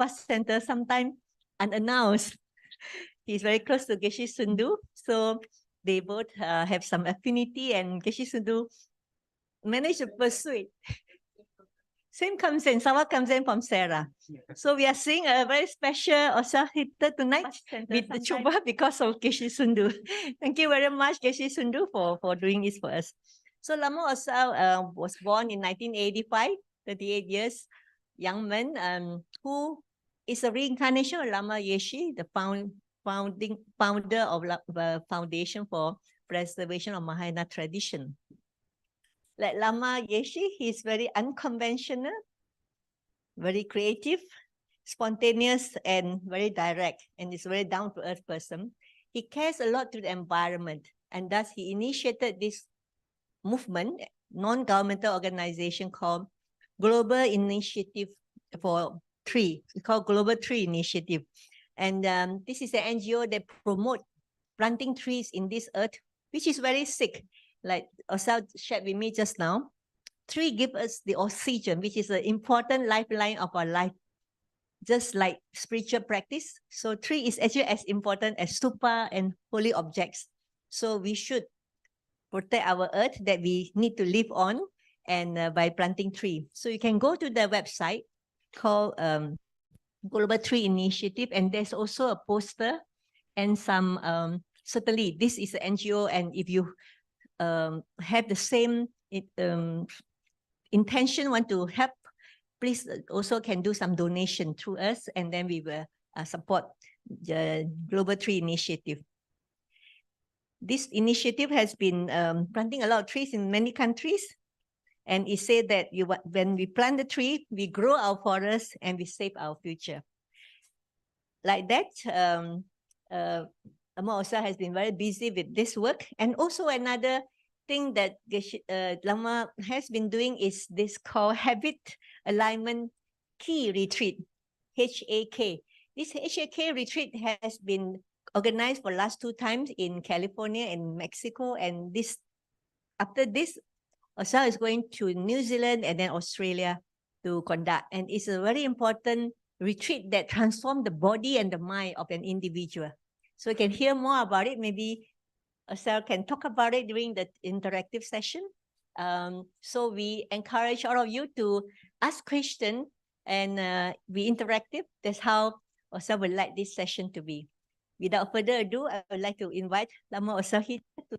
Tapa Center, sometime unannounced. He's very close to Geshe Sundu, so they both have some affinity, and Geshe Sundu managed to persuade. Same comes in, Sawa comes in from Sarah. So we are seeing a very special Osel hitter tonight with the Chuba because of Geshe Sundu. Thank you very much, Geshe Sundu, for doing this for us. So Lama Osel was born in 1985, 38 years, young man, who is a reincarnation of Lama Yeshe, the founder of the Foundation for Preservation of Mahayana Tradition. Like Lama Yeshe, he's very unconventional, very creative, spontaneous, and very direct, and is a very down-to-earth person. He cares a lot to the environment, and thus he initiated this movement, non-governmental organization called Global Initiative for Tree. It's called Global Tree Initiative. And this is an NGO that promotes planting trees in this earth, which is very sick. Like Osel shared with me just now, tree give us the oxygen, which is an important lifeline of our life, just like spiritual practice. So tree is actually as important as stupa and holy objects. So we should protect our earth that we need to live on, and by planting tree. So you can go to the website called Global Tree Initiative, and there's also a poster and some, certainly this is an NGO, and if you have the same intention, want to help, please also can do some donation through us, and then we will support the Global Tree Initiative. This initiative has been planting a lot of trees in many countries, and it said that when we plant the tree, we grow our forests and we save our future. Like that, Lama Osel has been very busy with this work. And also another thing that Lama has been doing is this called Habit Alignment Key Retreat, HAK. This HAK retreat has been organized for last 2 times in California and Mexico. And after this, Osel is going to New Zealand and then Australia to conduct. And it's a very important retreat that transforms the body and the mind of an individual. So you can hear more about it. Maybe Osel can talk about it during the interactive session. So we encourage all of you to ask questions and be interactive. That's how Osel would like this session to be. Without further ado, I would like to invite Lama Osel to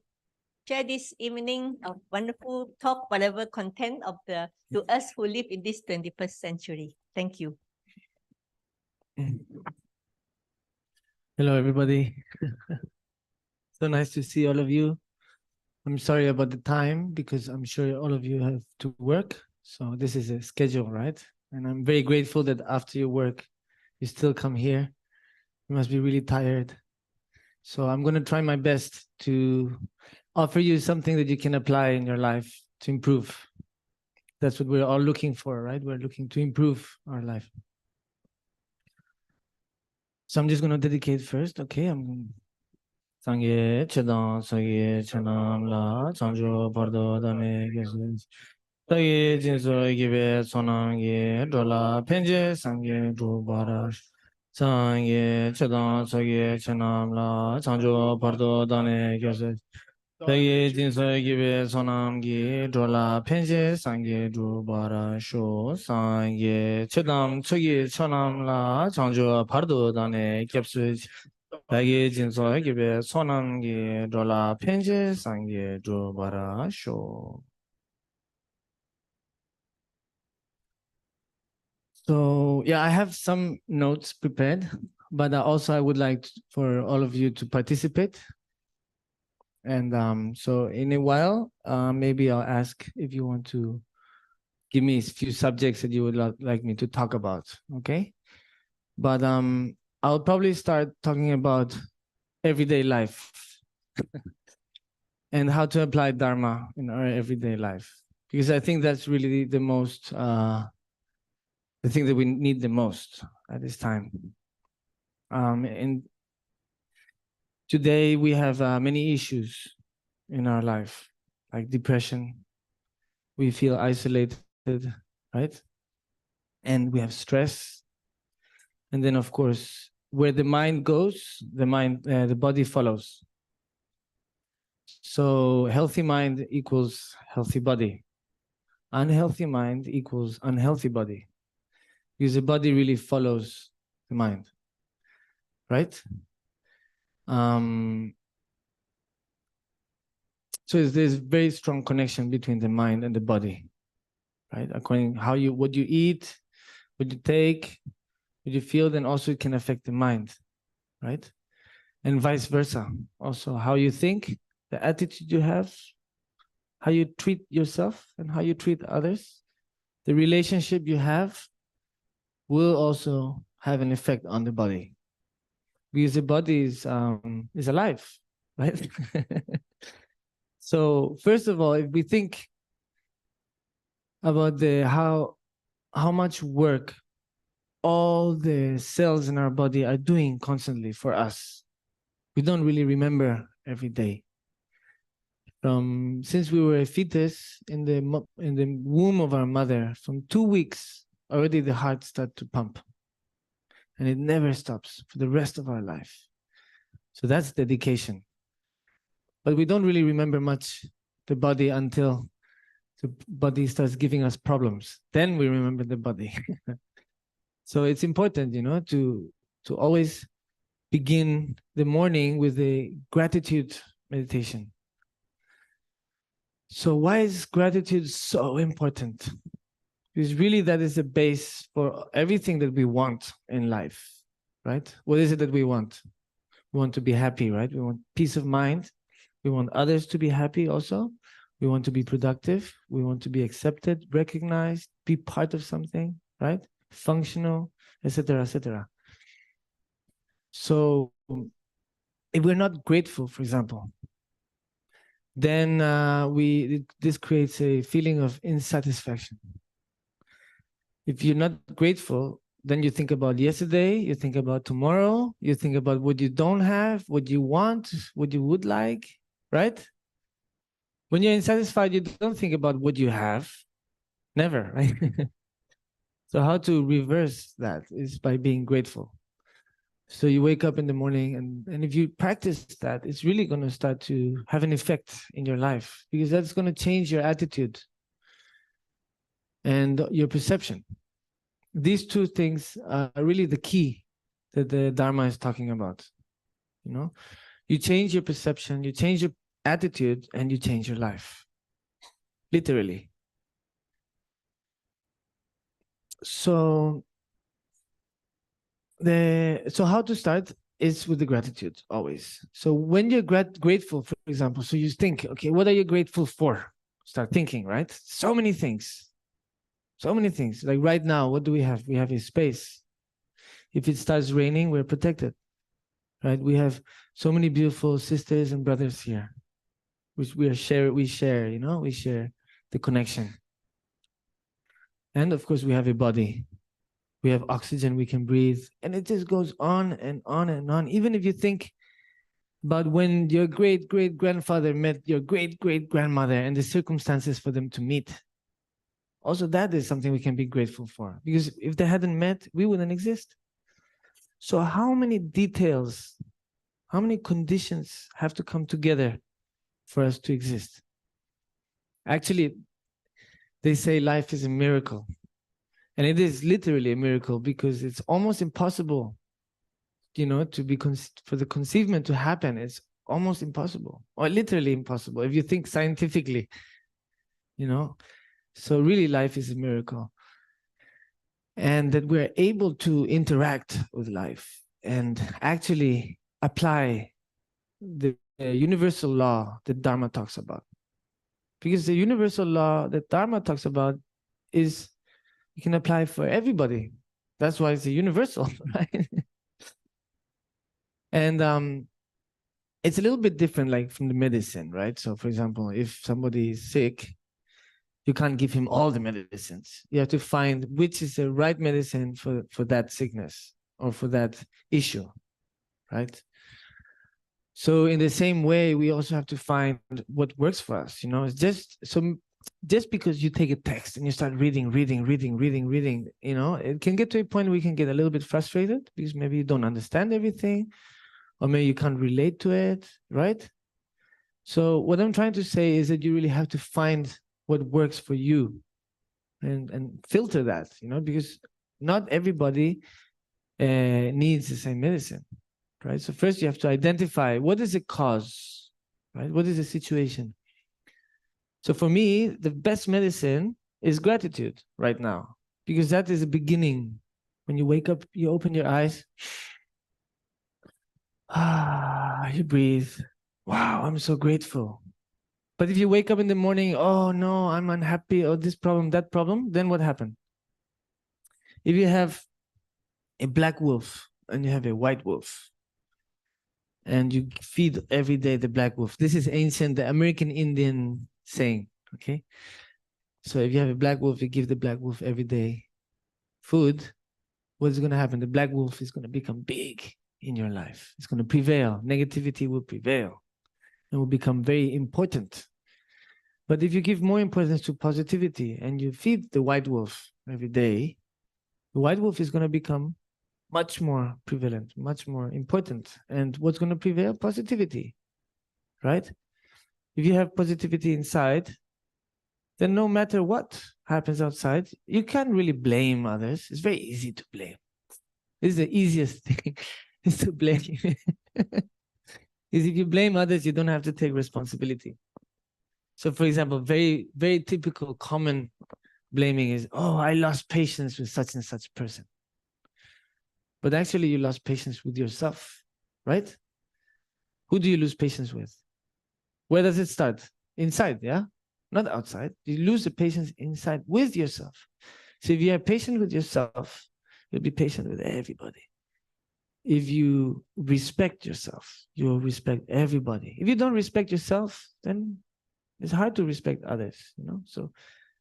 share this evening of wonderful talk, whatever content of to us who live in this 21st century. Thank you. Hello, everybody. So nice to see all of you. I'm sorry about the time because I'm sure all of you have to work. So this is a schedule, right? And I'm very grateful that after your work, you still come here. You must be really tired. So I'm going to try my best to offer you something that you can apply in your life to improve. That's what we're all looking for, right? We're looking to improve our life. So I'm just going to dedicate first. Okay, Sangye Chedang Sangye Chenam La Changjo Bardo Dame Gesens Sangye Jinso Gibe Sonam Ye Dola Penje Sangye Du Barash Sangye Chedang Sangye Chenam La Changjo Bardo Dame Gesens Sangye Jinso Gibe Sonam Ye Dola Penje Sangye Du Barash Sangye Chedam Sangye Chenam La Changjo Bardo Dame Gesens Dagi Jinso Gibe Sonamgi Dola Penje Sangye Jubara Sho. So yeah, I have some notes prepared, but also I would like for all of you to participate. And so in a while, maybe I'll ask if you want to give me a few subjects that you would like me to talk about, okay? But I'll probably start talking about everyday life and how to apply Dharma in our everyday life. Because I think that's really the most, the thing that we need the most at this time. And today we have many issues in our life, like depression. We feel isolated, right? And we have stress. And then, of course, where the mind goes, the body follows. So healthy mind equals healthy body. Unhealthy mind equals unhealthy body. Because the body really follows the mind, right? So there's very strong connection between the mind and the body, right? According what you eat, what you take, what you feel, then also it can affect the mind, right? And vice versa. Also, how you think, the attitude you have, how you treat yourself and how you treat others, the relationship you have will also have an effect on the body. Because the body is alive, right? So first of all, if we think about how much work all the cells in our body are doing constantly for us, we don't really remember every day. Since we were a fetus in the womb of our mother, from 2 weeks already the heart starts to pump, and it never stops for the rest of our life. So that's dedication. But we don't really remember much the body until the body starts giving us problems. Then we remember the body. So it's important, to always begin the morning with a gratitude meditation. So why is gratitude so important? Because really that is the base for everything that we want in life, right? What is it that we want? We want to be happy, right? We want peace of mind. We want others to be happy also. We want to be productive. We want to be accepted, recognized, be part of something, right? Functional, etc., etc. So if we're not grateful, for example, then this creates a feeling of insatisfaction. If you're not grateful, then you think about yesterday, you think about tomorrow, you think about what you don't have, what you want, what you would like, right? When you're insatisfied, you don't think about what you have. Never, right? So how to reverse that is by being grateful. So you wake up in the morning, and if you practice that, it's really going to start to have an effect in your life, because that's going to change your attitude and your perception. These two things are really the key that the Dharma is talking about. You change your perception, you change your attitude, and you change your life. Literally. So how to start is with the gratitude always. So when you're grateful, for example, so you think, okay, what are you grateful for? Start thinking, right? So many things. Like right now, what do we have? We have a space. If it starts raining, we're protected, right? We have so many beautiful sisters and brothers here, which we share, we share the connection. And of course, we have a body. We have oxygen we can breathe. And it just goes on and on and on. Even if you think about when your great-great-grandfather met your great-great-grandmother and the circumstances for them to meet. Also, that is something we can be grateful for. Because if they hadn't met, we wouldn't exist. So how many details, how many conditions have to come together for us to exist? Actually, they say life is a miracle. And it is literally a miracle, because it's almost impossible, to be for the conceivement to happen. It's almost impossible, or literally impossible if you think scientifically, So really life is a miracle. And that we're able to interact with life and actually apply the universal law that Dharma talks about. Because the universal law that Dharma talks about is, you can apply for everybody. That's why it's a universal, right? And it's a little bit different, like from the medicine, right? So for example, if somebody is sick, you can't give him all the medicines. You have to find which is the right medicine for that sickness or for that issue, right? So in the same way, we also have to find what works for us. It's just, so just because you take a text and you start reading, you know, it can get to a point where you can get a little bit frustrated because maybe you don't understand everything, or maybe you can't relate to it, right? So what I'm trying to say is that you really have to find what works for you and filter that, you know, because not everybody needs the same medicine, right? So first you have to identify what is the cause, right? What is the situation? So for me, the best medicine is gratitude right now, because that is the beginning. When you wake up, you open your eyes, you breathe. Wow, I'm so grateful. But if you wake up in the morning, oh no, I'm unhappy, or this problem, that problem, then what happened? If you have a black wolf and you have a white wolf, and you feed every day the black wolf, this is ancient, the American Indian saying, okay? So if you have a black wolf, you give the black wolf every day food, what's going to happen? The black wolf is going to become big in your life. It's going to prevail. Negativity will prevail and will become very important. But if you give more importance to positivity and you feed the white wolf every day, the white wolf is going to become much more prevalent, much more important. And what's going to prevail? Positivity, right? If you have positivity inside, then no matter what happens outside, you can't really blame others. It's very easy to blame. This is the easiest thing, is to blame. Is if you blame others, you don't have to take responsibility. So for example, very, very typical common blaming is, oh, I lost patience with such and such person. But actually you lost patience with yourself, right? Who do you lose patience with? Where does it start? Inside, yeah? Not outside. You lose the patience inside with yourself. So if you are patient with yourself, you'll be patient with everybody. If you respect yourself, you'll respect everybody. If you don't respect yourself, then it's hard to respect others, you know? So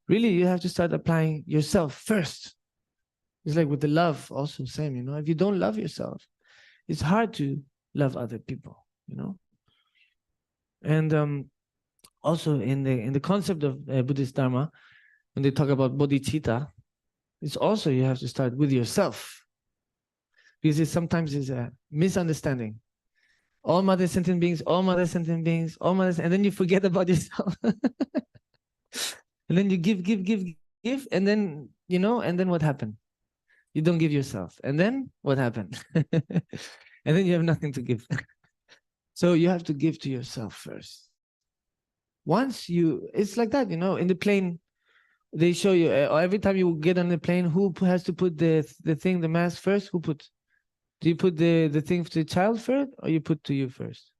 really you have to start applying yourself first. It's like with the love also same, you know? If you don't love yourself, it's hard to love other people, you know? And also in the concept of Buddhist Dharma, when they talk about bodhicitta, it's also you have to start with yourself, because it sometimes is a misunderstanding. All mother sentient beings, all mother sentient beings, all mothers, and then you forget about yourself. And then you give, and then, you know, and then what happened? You don't give yourself. And then what happened? And then you have nothing to give. So you have to give to yourself first. Once you, it's like that, you know, in the plane, they show you every time you get on the plane, who has to put the thing, the mask first? Who put? Do you put the thing to the child first, or you put to you first?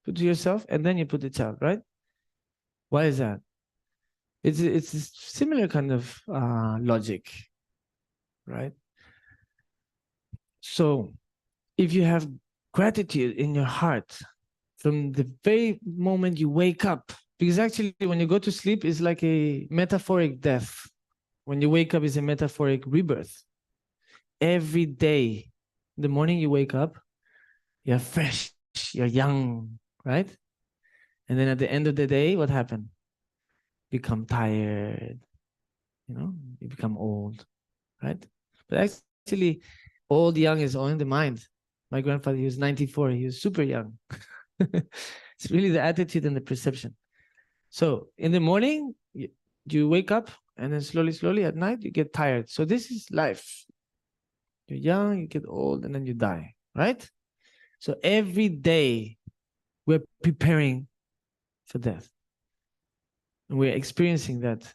Put to yourself, and then you put the child, right? Why is that? It's a similar kind of logic, right? So if you have gratitude in your heart from the very moment you wake up, because actually when you go to sleep, it's like a metaphoric death. When you wake up, is a metaphoric rebirth. Every day, the morning you wake up, you're fresh, you're young, right? And then at the end of the day, what happened? Become tired, you know, you become old, right? But actually, old, young is all in the mind. My grandfather, he was 94, he was super young. It's really the attitude and the perception. So in the morning, you wake up, and then slowly at night, you get tired. So this is life. You're young, you get old, and then you die, right? So every day we're preparing for death. And we're experiencing that.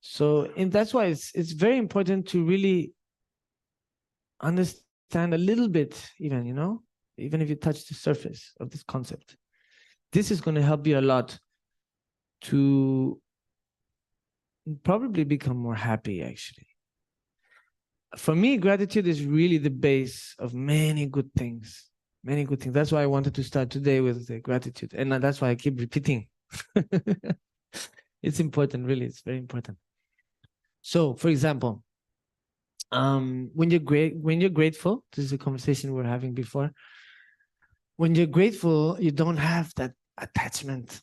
So and that's why it's very important to really understand a little bit, even, you know, even if you touch the surface of this concept. This is going to help you a lot to probably become more happy, actually. For me, gratitude is really the base of many good things. Many good things. That's why I wanted to start today with the gratitude. And that's why I keep repeating. It's important, really. It's very important. So, for example, when you're grateful, this is a conversation we were having before. When you're grateful, you don't have that attachment.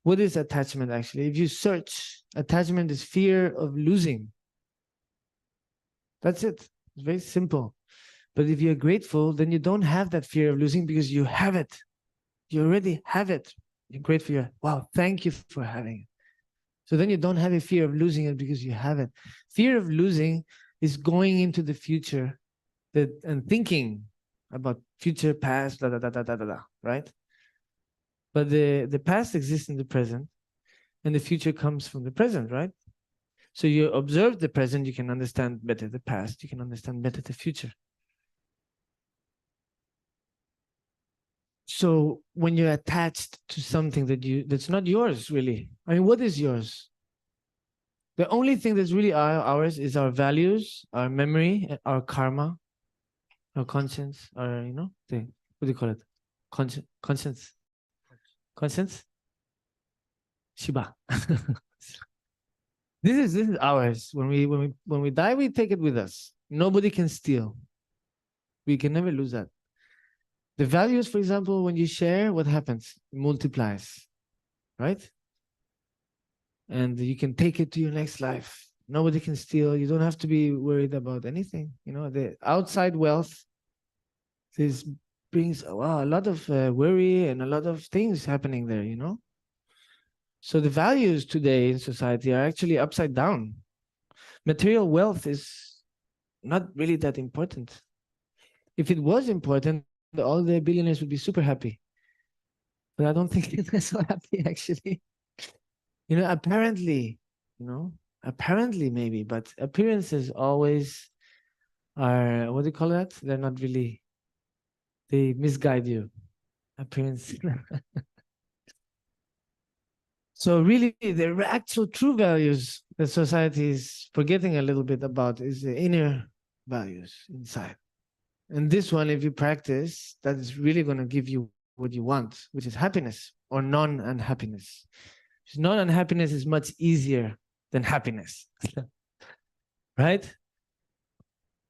What is attachment actually? If you search, attachment is fear of losing. That's it. It's very simple. But if you're grateful, then you don't have that fear of losing because you have it. You already have it. You're grateful. You're, wow, thank you for having it. So then you don't have a fear of losing it because you have it. Fear of losing is going into the future and thinking about future, past, da, da, da, da, da, da, da, right? But the past exists in the present and the future comes from the present, right? So you observe the present, you can understand better the past, you can understand better the future. So when you're attached to something that's not yours, really, I mean, what is yours? The only thing that's really ours is our values, our memory, our karma, our conscience, our, you know, thing. What do you call it? Conscience. Conscience? Shiba. This is ours. When we die, we take it with us. Nobody can steal. We can never lose that. The values, for example, when you share, what happens? It multiplies, right? And you can take it to your next life. Nobody can steal. You don't have to be worried about anything. You know, the outside wealth this brings a lot of worry and a lot of things happening there, you know? So the values today in society are actually upside down. Material wealth is not really that important. If it was important, all the billionaires would be super happy. But I don't think they're so happy, actually. You know, apparently, maybe, but appearances always are, what do you call that? They're not really, they misguide you. Appearance. So really, the actual true values that society is forgetting a little bit about is the inner values inside. And this one, if you practice, that is really going to give you what you want, which is happiness or non-unhappiness. Non-unhappiness is much easier than happiness, right?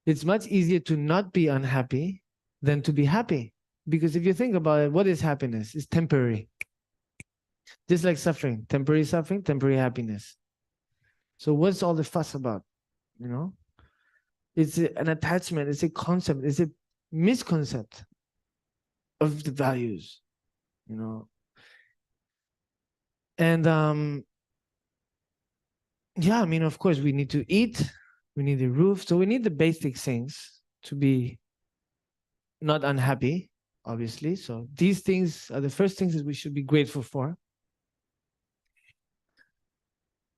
It's much easier to not be unhappy than to be happy. Because if you think about it, what is happiness? It's temporary. Just like suffering, temporary happiness. So what's all the fuss about? You know, it's an attachment, it's a concept, it's a misconcept of the values, you know. And yeah, I mean, of course, we need to eat, we need a roof, so we need the basic things to be not unhappy, obviously. So these things are the first things that we should be grateful for.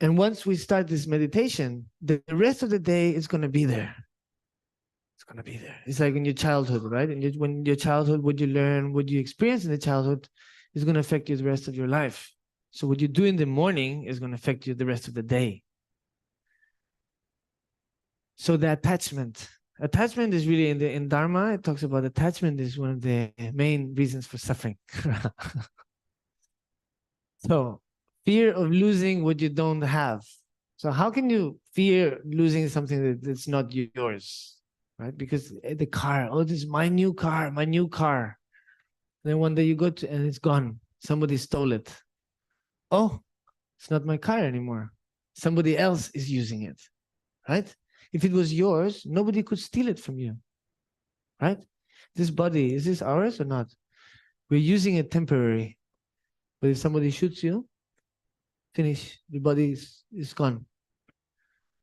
And once we start this meditation, the rest of the day is going to be there. It's going to be there. It's like in your childhood, right? And when your childhood, what you learn, what you experience in the childhood is going to affect you the rest of your life. So what you do in the morning is going to affect you the rest of the day. So the attachment is really in Dharma, it talks about attachment is one of the main reasons for suffering. So fear of losing what you don't have. So how can you fear losing something that's not yours, right? Because the car, oh, this is my new car. Then one day you go to, and it's gone. Somebody stole it. Oh, it's not my car anymore. Somebody else is using it, right? If it was yours, nobody could steal it from you, right? This body, is this ours or not? We're using it temporary. But if somebody shoots you, finish, the body is gone.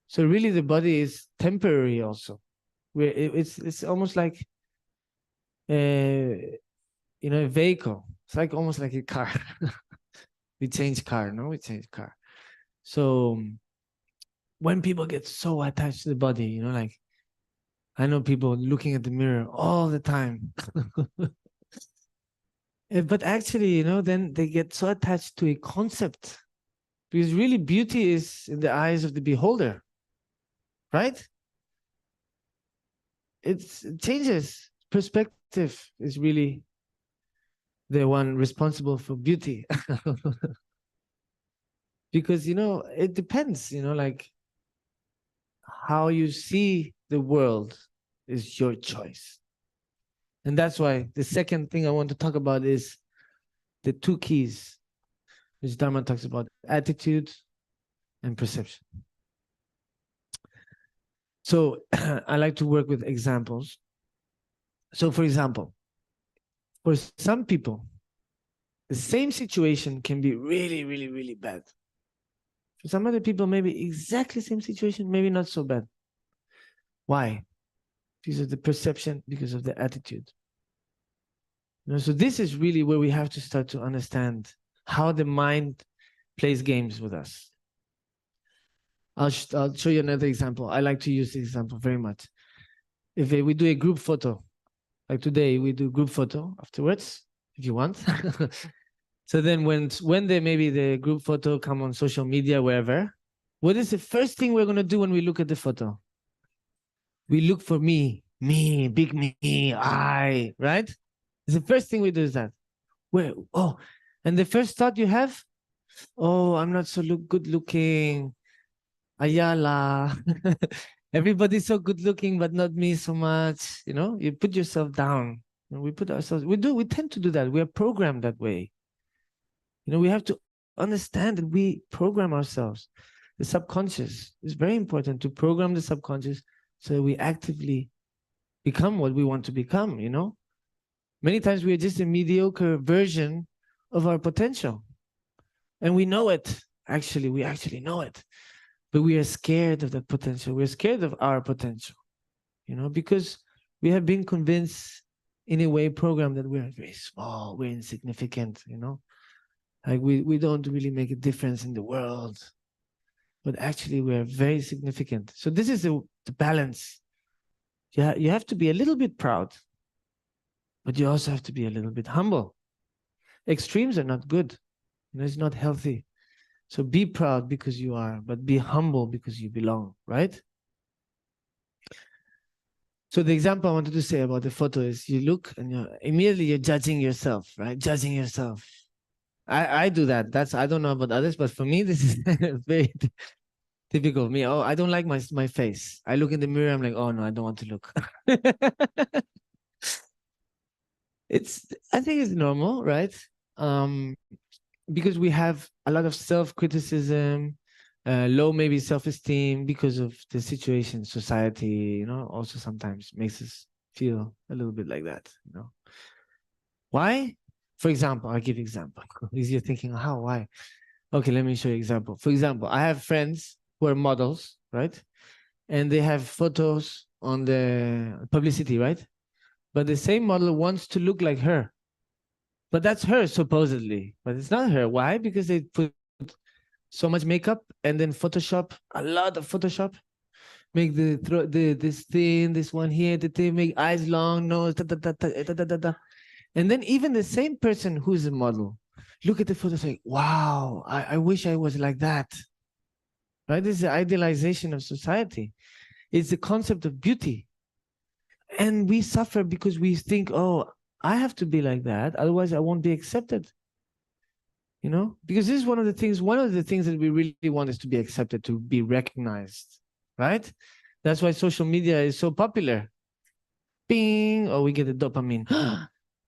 So really the body is temporary also. It's almost like a vehicle. It's like almost like a car. We change car. So when people get so attached to the body, like I know people looking at the mirror all the time. But actually, then they get so attached to a concept, because really beauty is in the eyes of the beholder, right? It changes. Perspective is really the one responsible for beauty. Because, it depends, like how you see the world is your choice. And that's why the second thing I want to talk about is the two keys. which Dharma talks about attitude and perception. So I like to work with examples. So for example, for some people, the same situation can be really, really, really bad. For some other people, maybe exactly the same situation, maybe not so bad. Why? Because of the perception, because of the attitude. You know, so this is really where we have to start to understand how the mind plays games with us. I'll show you another example. I like to use this example very much. If we do a group photo, like today, we do group photo afterwards, if you want. So then when maybe the group photo come on social media, wherever, what is the first thing we're going to do when we look at the photo? We look for me, big me, I, right? The first thing we do is that. Where, oh, and the first thought you have, oh, I'm not so good looking. Ayala. Everybody's so good looking, but not me so much. You know, you put yourself down. You know, we put ourselves, we tend to do that. We are programmed that way. You know, we have to understand that we program ourselves. The subconscious is very important to program the subconscious so we actively become what we want to become, you know. Many times we are just a mediocre version of our potential. And we know it. Actually, we actually know it. But we are scared of that potential. We're scared of our potential, you know, because we have been convinced in a way, programmed that we're very small, we're insignificant, you know. Like we don't really make a difference in the world. But actually, we're very significant. So this is the balance. You have to be a little bit proud, but you also have to be a little bit humble. Extremes are not good. You know, it's not healthy. So be proud because you are, but be humble because you belong, right? So the example I wanted to say about the photo is you look and immediately you're judging yourself, right? Judging yourself. I do that. I don't know about others, but for me, this is very typical of me. Oh, I don't like my face. I look in the mirror, I'm like, oh no, I don't want to look. I think it's normal, right? Because we have a lot of self-criticism, low maybe self-esteem because of the situation, society, you know, also sometimes makes us feel a little bit like that, you know. Why? For example, I'll give you example. Because you're thinking, how, why? Okay, let me show you example. For example, I have friends who are models, right? And they have photos on the publicity, right? But the same model wants to look like her. But that's her, supposedly. But it's not her. Why? Because they put so much makeup and then Photoshop, a lot of Photoshop. Make the throat, this thin, this one here, the thing, make eyes long, nose, da, da, da, da, da, da, da, da. And then even the same person who's a model, look at the photo, say, wow, I wish I was like that. Right? This is the idealization of society. It's the concept of beauty. And we suffer because we think, oh, I have to be like that, otherwise I won't be accepted. You know, because this is one of the things that we really want is to be accepted, to be recognized, right? That's why social media is so popular. Bing, or we get the dopamine.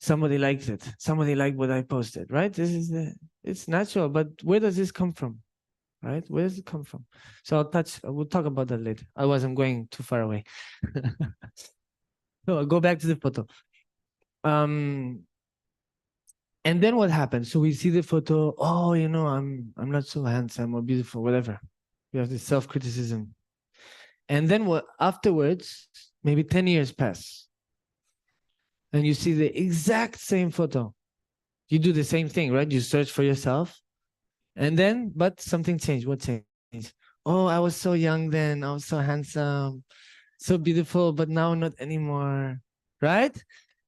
Somebody likes it. Somebody liked what I posted, right? It's natural, but where does this come from? Right? Where does it come from? So we'll talk about that later. Otherwise, I'm going too far away. So I'll go back to the photo. And then what happens? So we see the photo. Oh, you know, I'm not so handsome or beautiful, whatever. We have this self-criticism. And then what? Afterwards, maybe 10 years pass, and you see the exact same photo. You do the same thing, right? You search for yourself, and then, but something changed. What changed? Oh, I was so young then. I was so handsome, so beautiful, but now not anymore, right?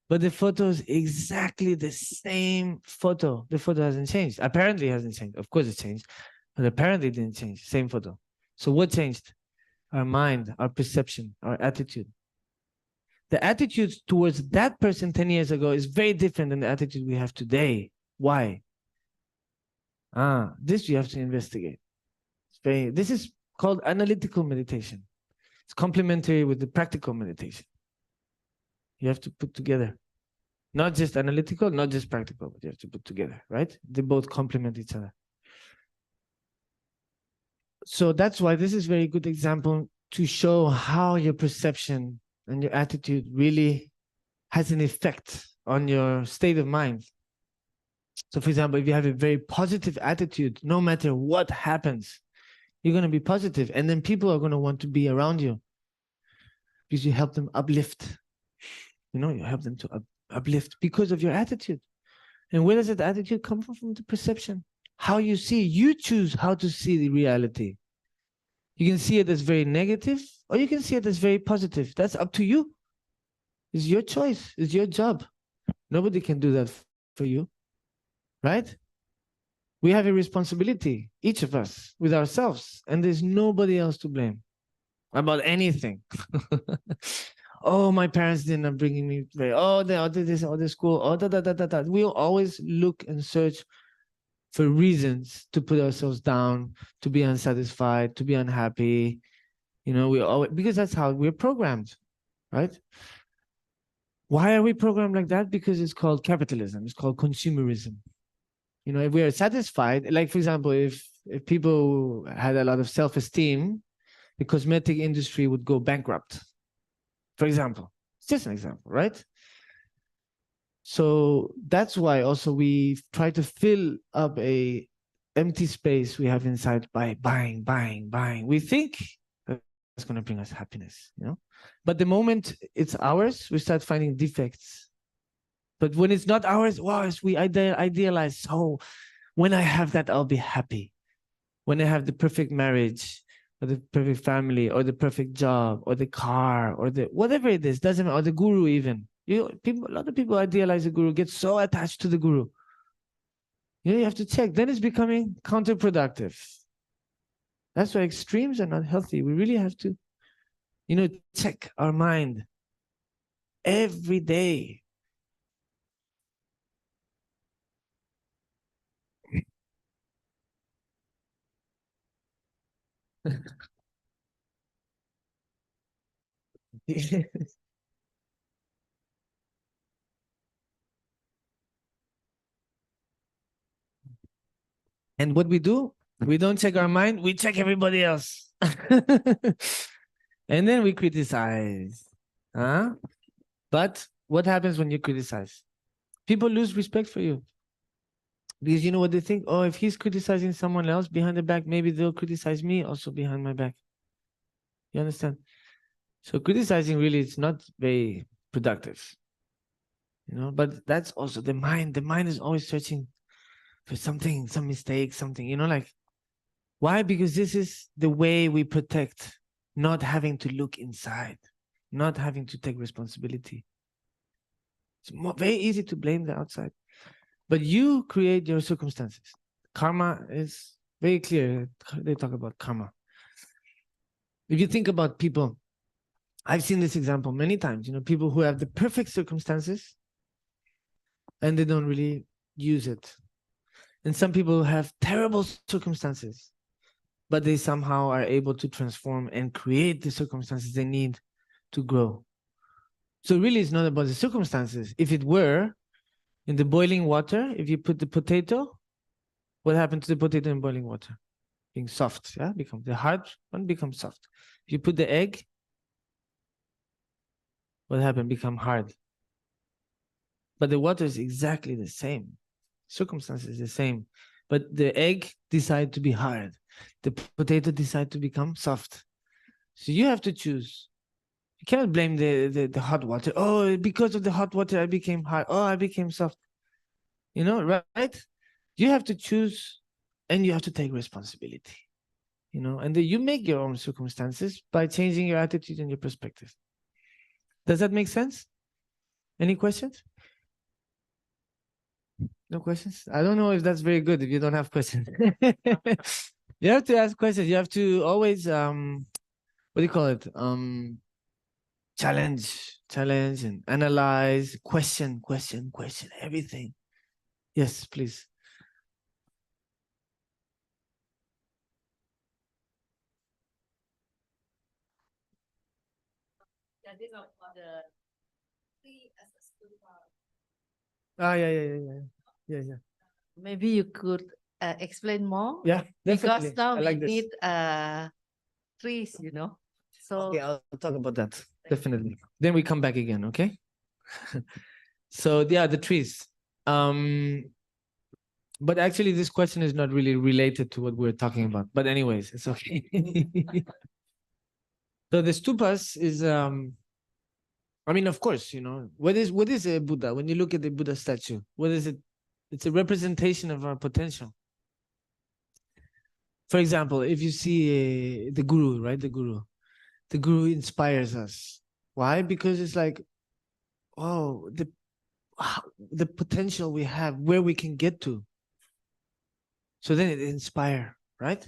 But the photo is exactly the same photo. The photo hasn't changed. Apparently, it hasn't changed. Of course, it changed, but apparently, it didn't change. Same photo. So what changed? Our mind, our perception, our attitude. The attitude towards that person 10 years ago is very different than the attitude we have today. Why? This you have to investigate. This is called analytical meditation. It's complementary with the practical meditation. You have to put together. Not just analytical, not just practical, but you have to put together, right? They both complement each other. So that's why this is a very good example to show how your perception and your attitude really has an effect on your state of mind. So, for example, if you have a very positive attitude, no matter what happens, you're going to be positive, and then people are going to want to be around you because you help them uplift. You know, you help them to uplift because of your attitude. And where does that attitude come from? From the perception. How you see, you choose how to see the reality. You can see it as very negative, or you can see it as very positive. That's up to you. It's your choice. It's your job. Nobody can do that for you, right? We have a responsibility, each of us, with ourselves, and there's nobody else to blame about anything. Oh, my parents didn't bring me. Oh, they did this, oh, the school, oh, da da da da da. We'll always look and search for reasons to put ourselves down, to be unsatisfied, to be unhappy. You know, we always, because that's how we're programmed, right? Why are we programmed like that? Because it's called capitalism. It's called consumerism. You know, if we are satisfied, like for example, if people had a lot of self-esteem, the cosmetic industry would go bankrupt. For example, it's just an example, right? So that's why also we try to fill up a empty space we have inside by buying, buying, buying. We think that's going to bring us happiness, you know. But the moment it's ours, we start finding defects. But when it's not ours, wow, we idealize. So when I have that, I'll be happy. When I have the perfect marriage, or the perfect family, or the perfect job, or the car, or the whatever it is, doesn't matter, or the guru even. A lot of people idealize the guru, get so attached to the guru. You have to check. Then it's becoming counterproductive. That's why extremes are not healthy. We really have to, check our mind every day. And what we do, we don't check our mind, we check everybody else. And then we criticize. Huh? But what happens when you criticize? People lose respect for you. Because you know what they think? Oh, if he's criticizing someone else behind the back, maybe they'll criticize me also behind my back. You understand? So criticizing really is not very productive. But that's also the mind. The mind is always searching for something, some mistake, something, like, why? Because this is the way we protect not having to look inside, not having to take responsibility. It's very easy to blame the outside, but you create your circumstances. Karma is very clear. They talk about karma. If you think about people, I've seen this example many times, people who have the perfect circumstances and they don't really use it. And some people have terrible circumstances, but they somehow are able to transform and create the circumstances they need to grow. So really, it's not about the circumstances. If it were, in the boiling water, if you put the potato, what happened to the potato in boiling water? Being soft, yeah? The hard one becomes soft. If you put the egg, what happened? Become hard. But the water is exactly the same. Circumstances is the same. But the egg decide to be hard. The potato decide to become soft. So you have to choose. You cannot blame the hot water. Oh, because of the hot water, I became hard. Oh, I became soft. Right? You have to choose and you have to take responsibility. And then you make your own circumstances by changing your attitude and your perspective. Does that make sense? Any questions? No questions? I don't know if that's very good if you don't have questions. You have to ask questions. You have to always what do you call it? Challenge and analyze, question everything. Yes, please. Ah, yeah. Maybe you could explain more? Yeah, definitely. Because now I like we this. need trees, you know. So Okay, I'll talk about that. Definitely. Then we come back again, okay? So yeah, the trees. But actually this question is not really related to what we're talking about. But anyways, it's okay. So the stupas is I mean, of course, you know, what is a Buddha? When you look at the Buddha statue, what is it? It's a representation of our potential. For example, if you see the guru, right? The guru inspires us. Why? Because it's like, oh, the potential we have, where we can get to. So then it inspires, right?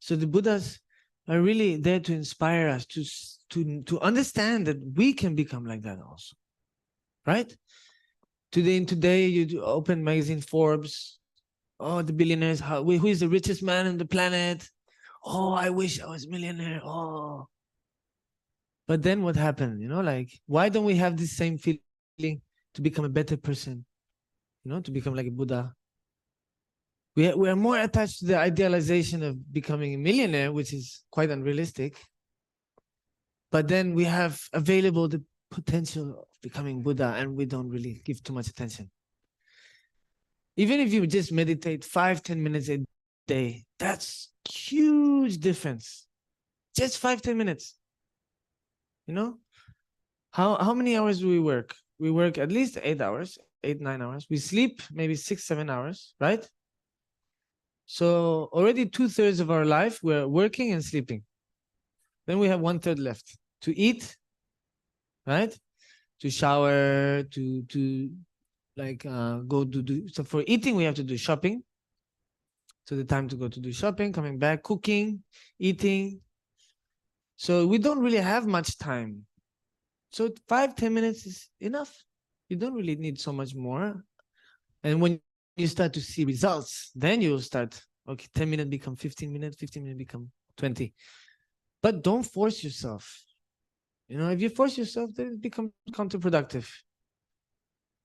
So the Buddhas are really there to inspire us to understand that we can become like that also, right? Today you open magazine Forbes. Oh, the billionaires. Who is the richest man on the planet? Oh, I wish I was a millionaire. Oh, but then what happened? You know, like why don't we have this same feeling to become a better person? You know, to become like a Buddha. We are more attached to the idealization of becoming a millionaire, which is quite unrealistic. But then we have available the potential of becoming Buddha, and we don't really give too much attention. Even if you just meditate 5-10 minutes a day, that's huge difference. Just 5-10 minutes. You know, how many hours do we work? We work at least 8 hours, 8-9 hours. We sleep maybe 6-7 hours, right? So already 2/3 of our life we're working and sleeping. Then we have 1/3 left to eat, right? To shower, to like go to do. So for eating we have to do shopping. So the time to go to do shopping, coming back, cooking, eating. So we don't really have much time. So 5-10 minutes is enough. You don't really need so much more. And when you start to see results, then you'll start, okay, 10 minutes become 15 minutes, 15 minutes become 20. But don't force yourself. You know, if you force yourself, then it becomes counterproductive.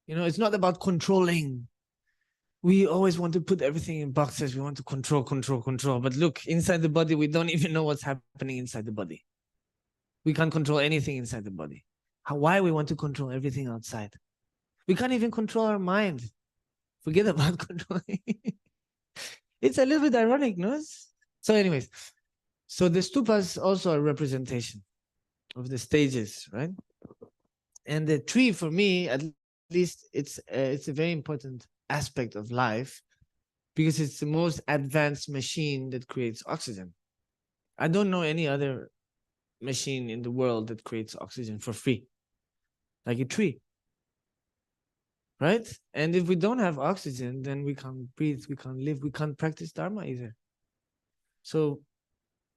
You know, it's not about controlling. We always want to put everything in boxes. We want to control. But look, inside the body, we don't even know what's happening inside the body. We can't control anything inside the body. Why we want to control everything outside? We can't even control our mind. Forget about controlling. It's a little bit ironic, no? So anyways, so the stupas also a representation of the stages, right? And the tree, for me, at least, it's a very important aspect of life because it's the most advanced machine that creates oxygen. I don't know any other machine in the world that creates oxygen for free, like a tree, right? And if we don't have oxygen, then we can't breathe, we can't live, we can't practice Dharma either. So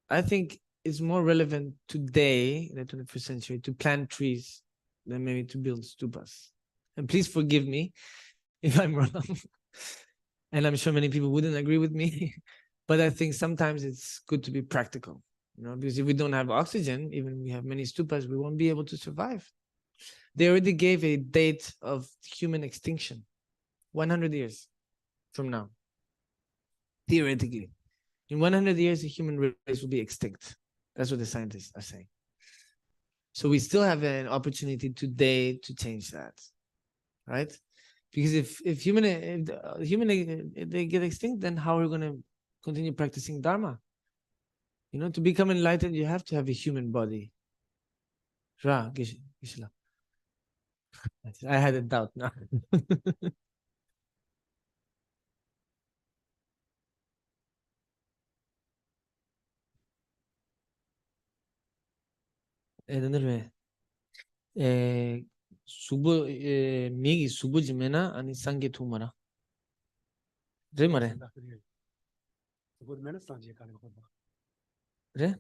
I think it's more relevant today in the 21st century to plant trees than maybe to build stupas. And please forgive me if I'm wrong. And I'm sure many people wouldn't agree with me. But I think sometimes it's good to be practical, you know, because if we don't have oxygen, even if we have many stupas, we won't be able to survive. They already gave a date of human extinction, 100 years from now. Theoretically, in 100 years, the human race will be extinct. That's what the scientists are saying. So we still have an opportunity today to change that, right? Because if they get extinct, then how are we going to continue practicing Dharma? You know, to become enlightened, you have to have a human body. I had a doubt now. 수부 미기 수부지메나 아니 상게 투마라. 그래 말해. 그래?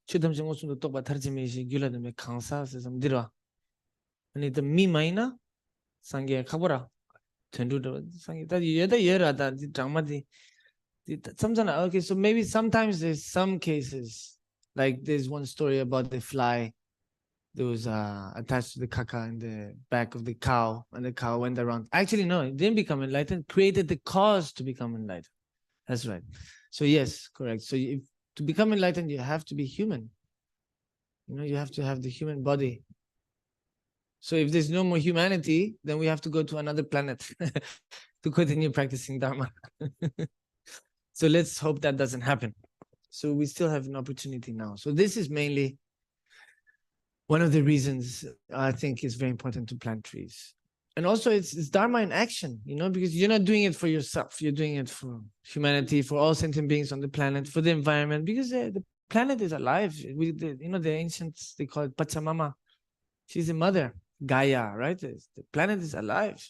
추담정 옷도 똑바 타르지메시 귤라드메 강사스 좀 들어. 아니 더 미마이나 상게 가보라. 전두도 상게 다 얘다 얘라다 장마디. Sometimes okay, so maybe sometimes there's some cases like there's one story about the fly that was attached to the caca in the back of the cow, and the cow went around. Actually, no, it didn't become enlightened, created the cause to become enlightened. That's right. So yes, correct. So if, to become enlightened, you have to be human. You know, you have to have the human body. So if there's no more humanity, then we have to go to another planet to continue practicing Dharma. So let's hope that doesn't happen. So we still have an opportunity now. So this is mainly one of the reasons I think it's very important to plant trees. And also it's Dharma in action, you know, because you're not doing it for yourself. You're doing it for humanity, for all sentient beings on the planet, for the environment, because the planet is alive. You know, the ancients, they call it Pachamama. She's the mother, Gaia, right? The planet is alive.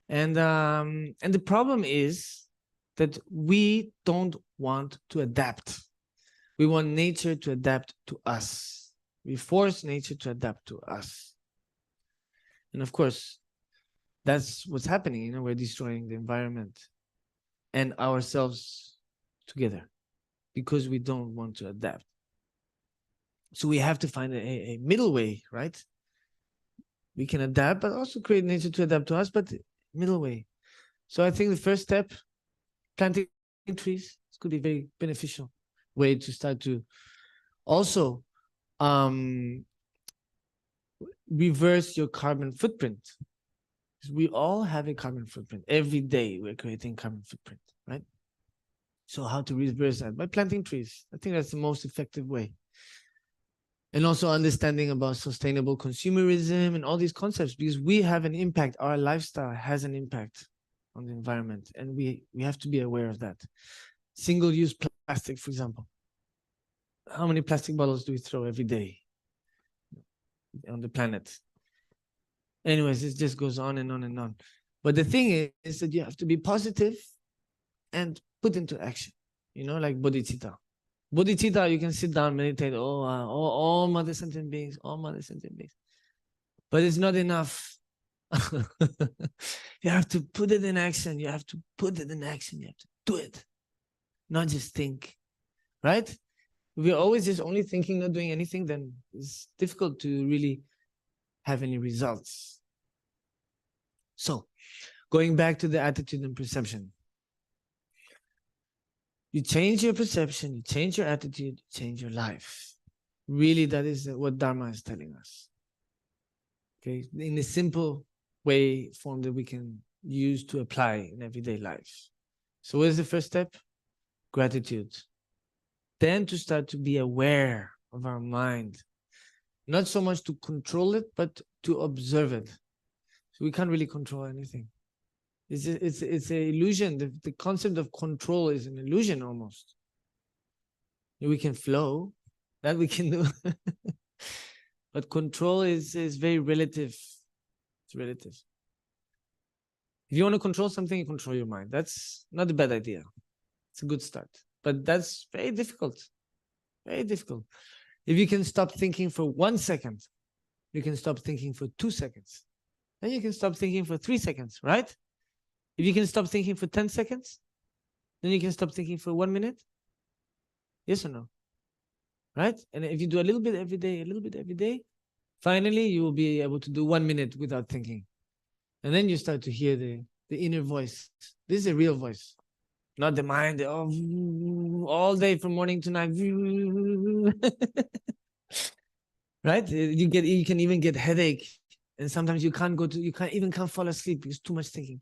And the problem is that we don't want to adapt. We want nature to adapt to us. We force nature to adapt to us. And of course, that's what's happening. You know, we're destroying the environment and ourselves together because we don't want to adapt. So we have to find a middle way, right? We can adapt, but also create nature to adapt to us, but middle way. So I think the first step, planting trees, this could be very beneficial way to start to also reverse your carbon footprint. We all have a carbon footprint. Every day we're creating carbon footprint, right? So how to reverse that? By planting trees. I think that's the most effective way. And also understanding about sustainable consumerism and all these concepts, because we have an impact. Our lifestyle has an impact on the environment, and we have to be aware of that. Single-use plastic, for example. How many plastic bottles do we throw every day on the planet? Anyways, it just goes on and on and on. But the thing is that you have to be positive and put into action, you know, like bodhicitta. Bodhicitta, you can sit down, meditate, all mother sentient beings, all mother sentient beings. But it's not enough. You have to put it in action. You have to put it in action. You have to do it, not just think, right? If we're always just only thinking, not doing anything, then it's difficult to really have any results. So, going back to the attitude and perception. You change your perception, you change your attitude, you change your life. Really, that is what Dharma is telling us. Okay, in a simple way, form that we can use to apply in everyday life. So what is the first step? Gratitude. Then to start to be aware of our mind. Not so much to control it, but to observe it. So we can't really control anything. It's an illusion. The concept of control is an illusion almost. We can flow, that we can do. But control is very relative. It's relative. If you want to control something, you control your mind. That's not a bad idea. It's a good start. But that's very difficult. Very difficult. If you can stop thinking for 1 second, you can stop thinking for 2 seconds. Then you can stop thinking for 3 seconds, right? If you can stop thinking for 10 seconds, then you can stop thinking for 1 minute. Yes or no? Right? And if you do a little bit every day, finally you will be able to do 1 minute without thinking. And then you start to hear the inner voice. This is a real voice, not the mind. All day from morning to night. Right? You can even get headache. And sometimes you can't fall asleep because too much thinking.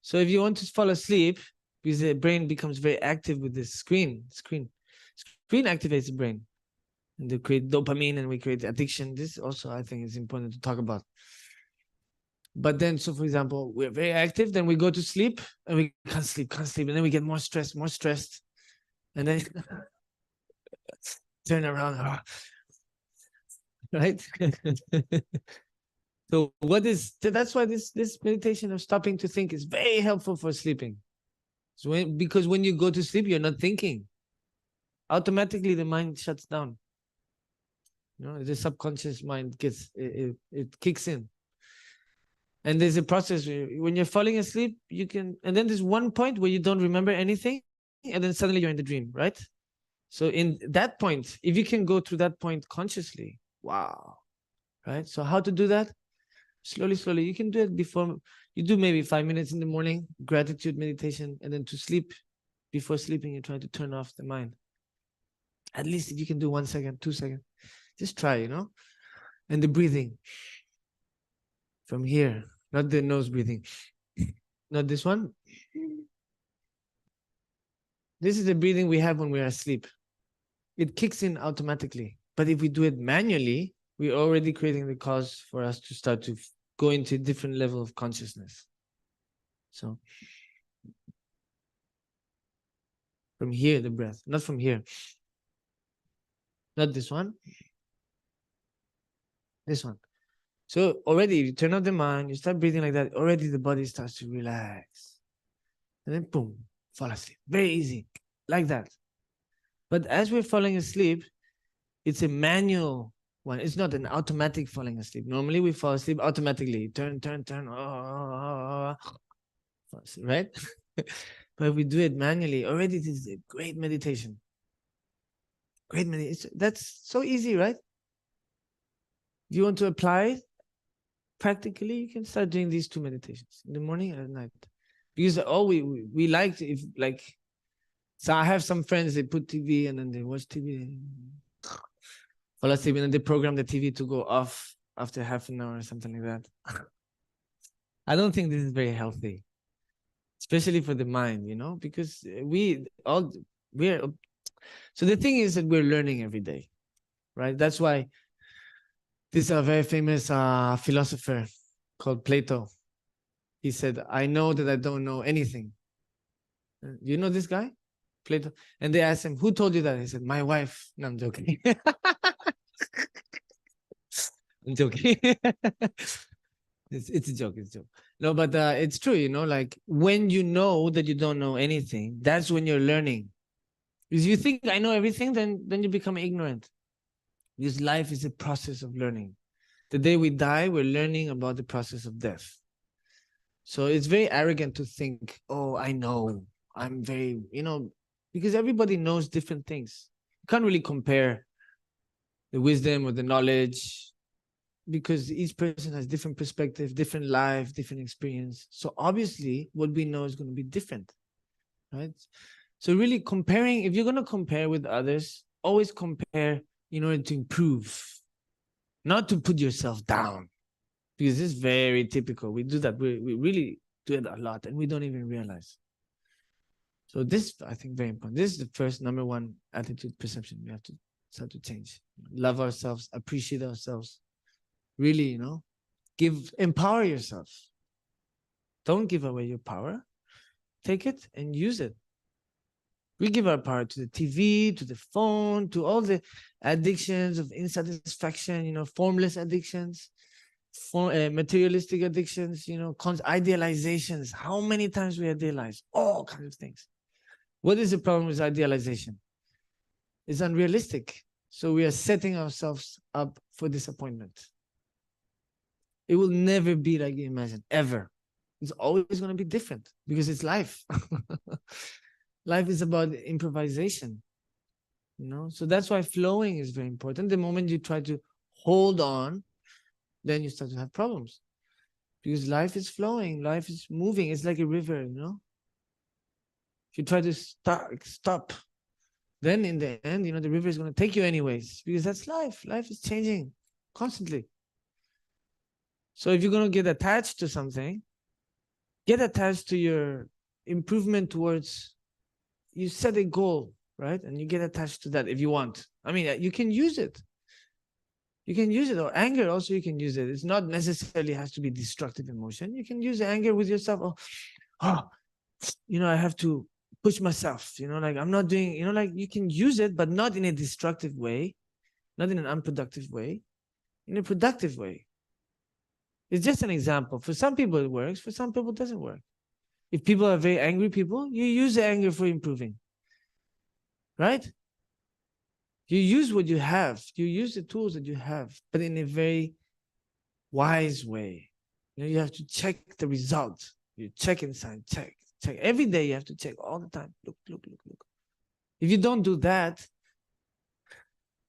So if you want to fall asleep, because the brain becomes very active with this screen activates the brain, and they create dopamine and we create addiction. This also, I think, is important to talk about. But then, so for example, we're very active, then we go to sleep and we can't sleep, and then we get more stressed, and then turn around, right? So that's why this meditation of stopping to think is very helpful for sleeping. So because when you go to sleep, you're not thinking. Automatically the mind shuts down. You know, the subconscious mind it kicks in. And there's a process where when you're falling asleep, and then there's one point where you don't remember anything, and then suddenly you're in the dream, right? So in that point, if you can go through that point consciously, wow. Right? So how to do that? Slowly, slowly. You can do it before you do maybe 5 minutes in the morning, gratitude meditation, and then to sleep, before sleeping, you try to turn off the mind. At least if you can do 1 second, 2 seconds, just try, And the breathing from here, not the nose breathing, not this one. This is the breathing we have when we are asleep. It kicks in automatically. But if we do it manually, we're already creating the cause for us to start to go into a different level of consciousness. So from here, the breath, not from here. Not this one. This one. So already, if you turn off the mind, you start breathing like that, already the body starts to relax. And then boom, fall asleep. Very easy, like that. But as we're falling asleep, it's a manual one. It's not an automatic falling asleep. Normally we fall asleep automatically. Turn, right? But if we do it manually, already this is a great meditation. Great meditation. That's so easy, right? If you want to apply practically, you can start doing these 2 meditations in the morning and at night. Because we like to, if like, so I have some friends, they put TV and then they watch TV, fall asleep, and then they program the TV to go off after half an hour or something like that. I don't think this is very healthy, especially for the mind, because we're, so the thing is that we're learning every day, right? That's why this is a very famous philosopher called Plato. He said, I know that I don't know anything. You know this guy? Plato. And they asked him, who told you that? He said, my wife. No, I'm joking. I'm joking. It's a joke. It's a joke. No, but it's true, like when you know that you don't know anything, that's when you're learning. Because you think I know everything, then you become ignorant. Because life is a process of learning. The day we die, we're learning about the process of death. So it's very arrogant to think, oh, I know. I'm very, because everybody knows different things. You can't really compare the wisdom or the knowledge because each person has different perspective, different life, different experience. So obviously what we know is going to be different, right? So really comparing, if you're going to compare with others, always compare in order to improve, not to put yourself down, because this is very typical. We do that. We really do it a lot and we don't even realize. So this, I think, very important. This is the first number one attitude perception we have to start to change. Love ourselves, appreciate ourselves. Really, empower yourself. Don't give away your power. Take it and use it. We give our power to the TV, to the phone, to all the addictions of insatisfaction, formless addictions, materialistic addictions, idealizations. How many times we idealize? All kinds of things. What is the problem with idealization? It's unrealistic. So we are setting ourselves up for disappointment. It will never be like you imagine, ever. It's always going to be different because it's life. Life is about improvisation, So that's why flowing is very important. The moment you try to hold on, then you start to have problems. Because life is flowing, life is moving. It's like a river, If you try to stop, then in the end, the river is going to take you anyways. Because that's life. Life is changing constantly. So if you're going to get attached to something, get attached to your improvement towards, you set a goal, right? And you get attached to that if you want. I mean, you can use it. You can use it, or anger also you can use it. It's not necessarily has to be destructive emotion. You can use anger with yourself. I have to push myself, like I'm not doing, like you can use it, but not in a destructive way, not in an unproductive way, in a productive way. It's just an example. For some people it works, for some people it doesn't work. If people are very angry people, you use the anger for improving, right? You use what you have. You use the tools that you have, but in a very wise way. You have to check the result. You check inside, check. Every day you have to check all the time. Look. If you don't do that,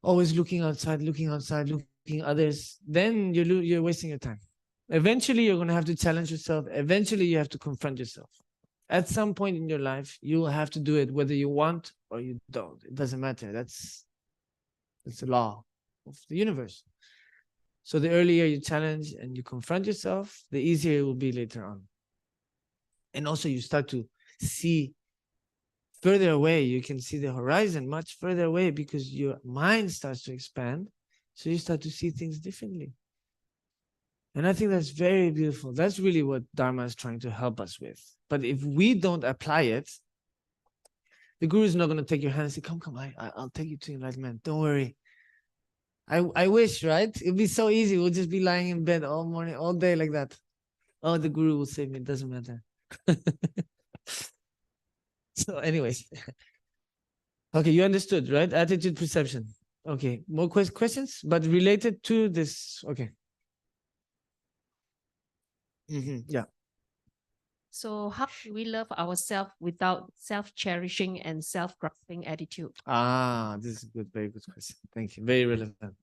always looking outside, looking others, then you're wasting your time. Eventually, you're going to have to challenge yourself. Eventually, you have to confront yourself. At some point in your life, you will have to do it, whether you want or you don't. It doesn't matter. That's the law of the universe. So the earlier you challenge and you confront yourself, the easier it will be later on. And also you start to see further away. You can see the horizon much further away because your mind starts to expand. So you start to see things differently. And I think that's very beautiful. That's really what Dharma is trying to help us with. But if we don't apply it, the Guru is not going to take your hand and say, come, I'll take you to enlightenment. Don't worry. I wish, right? It'd be so easy. We'll just be lying in bed all morning, all day like that. Oh, the Guru will save me. It doesn't matter. So anyways. Okay, you understood, right? Attitude, perception. Okay, more questions, but related to this. Okay. Yeah. So how do we love ourselves without self-cherishing and self-grasping attitude? This is a good, very good question. Thank you. Very relevant.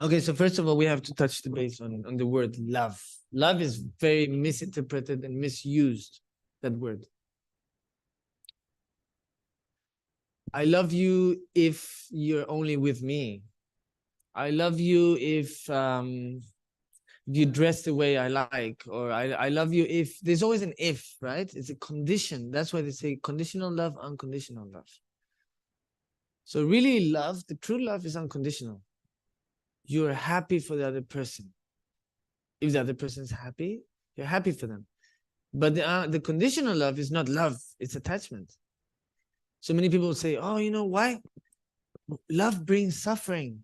Okay, so first of all, we have to touch the base on the word love. Love is very misinterpreted and misused, that word. I love you if you're only with me. I love you if you dress the way I like, or I love you if, there's always an if, right? It's a condition. That's why they say conditional love, unconditional love. So really love, the true love is unconditional. You're happy for the other person. If the other person is happy, you're happy for them. But the conditional love is not love, it's attachment. So many people say, oh, you know why? Love brings suffering.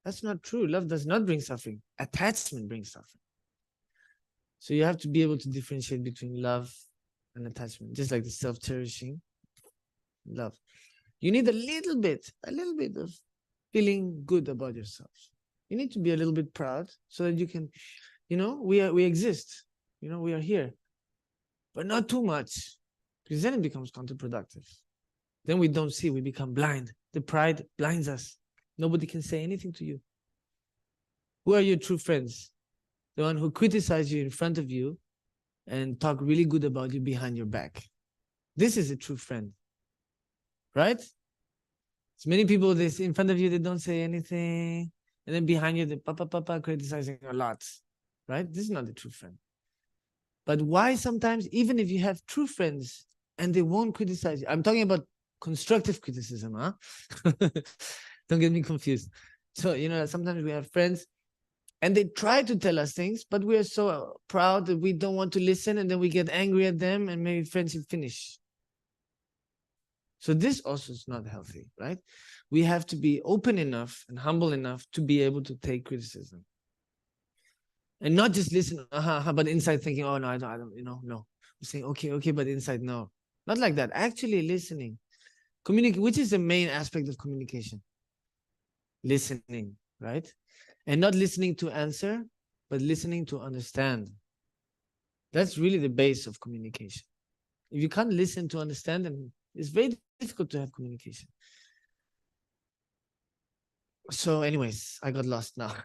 That's not true. Love does not bring suffering. Attachment brings suffering. So you have to be able to differentiate between love and attachment, just like the self-cherishing love. You need a little bit of feeling good about yourself. You need to be a little bit proud so that you can, we exist, we are here, but not too much, because then it becomes counterproductive. Then we don't see, we become blind. The pride blinds us. Nobody can say anything to you. Who are your true friends? The one who criticize you in front of you and talk really good about you behind your back. This is a true friend, right? So many people, they see in front of you, they don't say anything. And then behind you, they papa criticizing a lot, right? This is not a true friend. But why sometimes, even if you have true friends and they won't criticize you, I'm talking about constructive criticism, huh? Don't get me confused. So, sometimes we have friends and they try to tell us things, but we are so proud that we don't want to listen, and then we get angry at them and maybe friendship finish. So this also is not healthy, right? We have to be open enough and humble enough to be able to take criticism. And not just listen, but inside thinking, oh, no, I don't, no. We're saying, okay, but inside, no. Not like that. Actually listening. Which is the main aspect of communication? Listening, right? And not listening to answer, but listening to understand. That's really the base of communication. If you can't listen to understand, then it's very difficult to have communication. So anyways, I got lost now.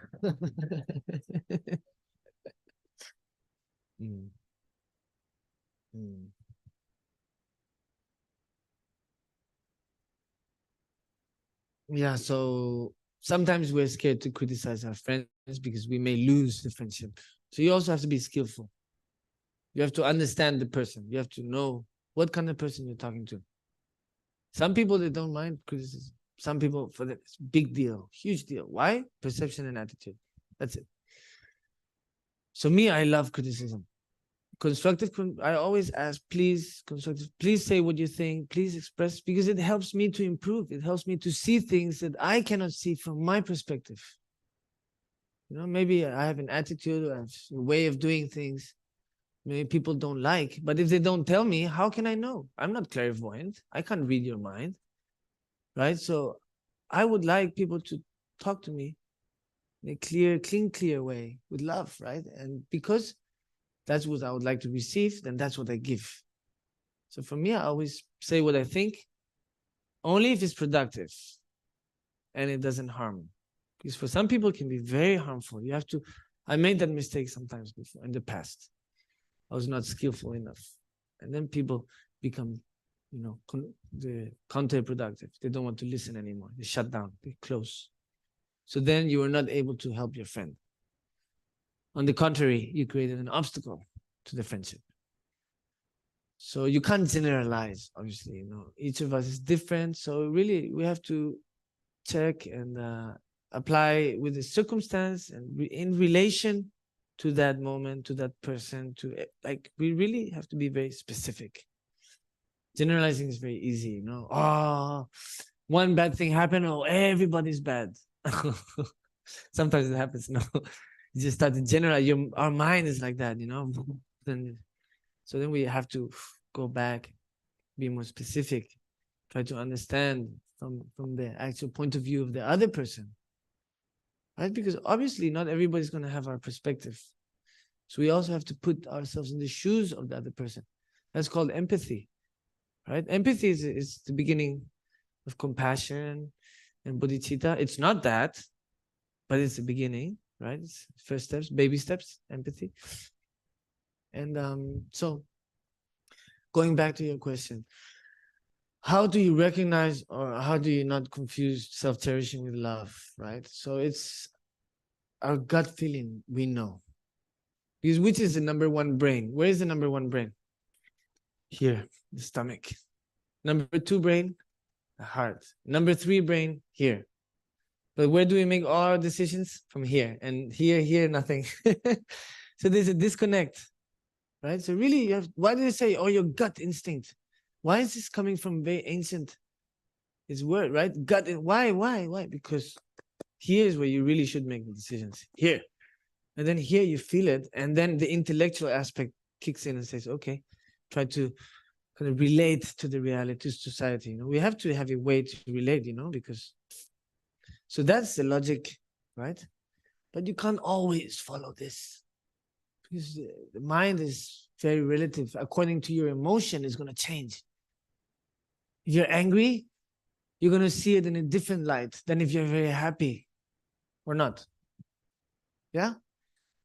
Yeah, so sometimes we're scared to criticize our friends because we may lose the friendship. So you also have to be skillful. You have to understand the person. You have to know what kind of person you're talking to. Some people, they don't mind criticism. Some people, for them, it's a big deal, huge deal. Why? Perception and attitude. That's it. So me, I love criticism. Constructive, I always ask, please, constructive, please say what you think, please express, because it helps me to improve. It helps me to see things that I cannot see from my perspective. Maybe I have an attitude, I have a way of doing things maybe people don't like, but if they don't tell me, how can I know? I'm not clairvoyant. I can't read your mind, right? So I would like people to talk to me in a clear way with love, right? And because that's what I would like to receive, then that's what I give. So for me, I always say what I think, only if it's productive and it doesn't harm. Because for some people it can be very harmful. You have to, I made that mistake sometimes before in the past. I was not skillful enough. And then people become, counterproductive. They don't want to listen anymore. They shut down, they close. So then you are not able to help your friend. On the contrary, you created an obstacle to the friendship. So you can't generalize, obviously, each of us is different. So really we have to check and apply with the circumstance and in relation to that moment, to that person, we really have to be very specific. Generalizing is very easy, one bad thing happened, everybody's bad. Sometimes it happens, you just start to generalize. Our mind is like that, So then we have to go back, be more specific, try to understand from the actual point of view of the other person, right? Because obviously not everybody's going to have our perspective. So we also have to put ourselves in the shoes of the other person. That's called empathy, right? Empathy is the beginning of compassion and bodhicitta. It's not that, but it's the beginning, right? It's first steps, baby steps, empathy. And so going back to your question, how do you recognize or how do you not confuse self-cherishing with love, right? So it's our gut feeling, we know. Because which is the number one brain? Where is the number one brain? Here, the stomach. Number two brain, the heart. Number three brain, here. But where do we make all our decisions? From here. And here, nothing. So there's a disconnect, right? So really, why do they say, your gut instinct? Why is this coming from very ancient? It's word, right? Gut. Why? Because here is where you really should make the decisions. Here. And then here you feel it. And then the intellectual aspect kicks in and says, okay, try to kind of relate to the reality, to society. We have to have a way to relate, because so that's the logic, right? But you can't always follow this because the mind is very relative. According to your emotion, it's going to change. If you're angry, you're going to see it in a different light than if you're very happy or not. Yeah?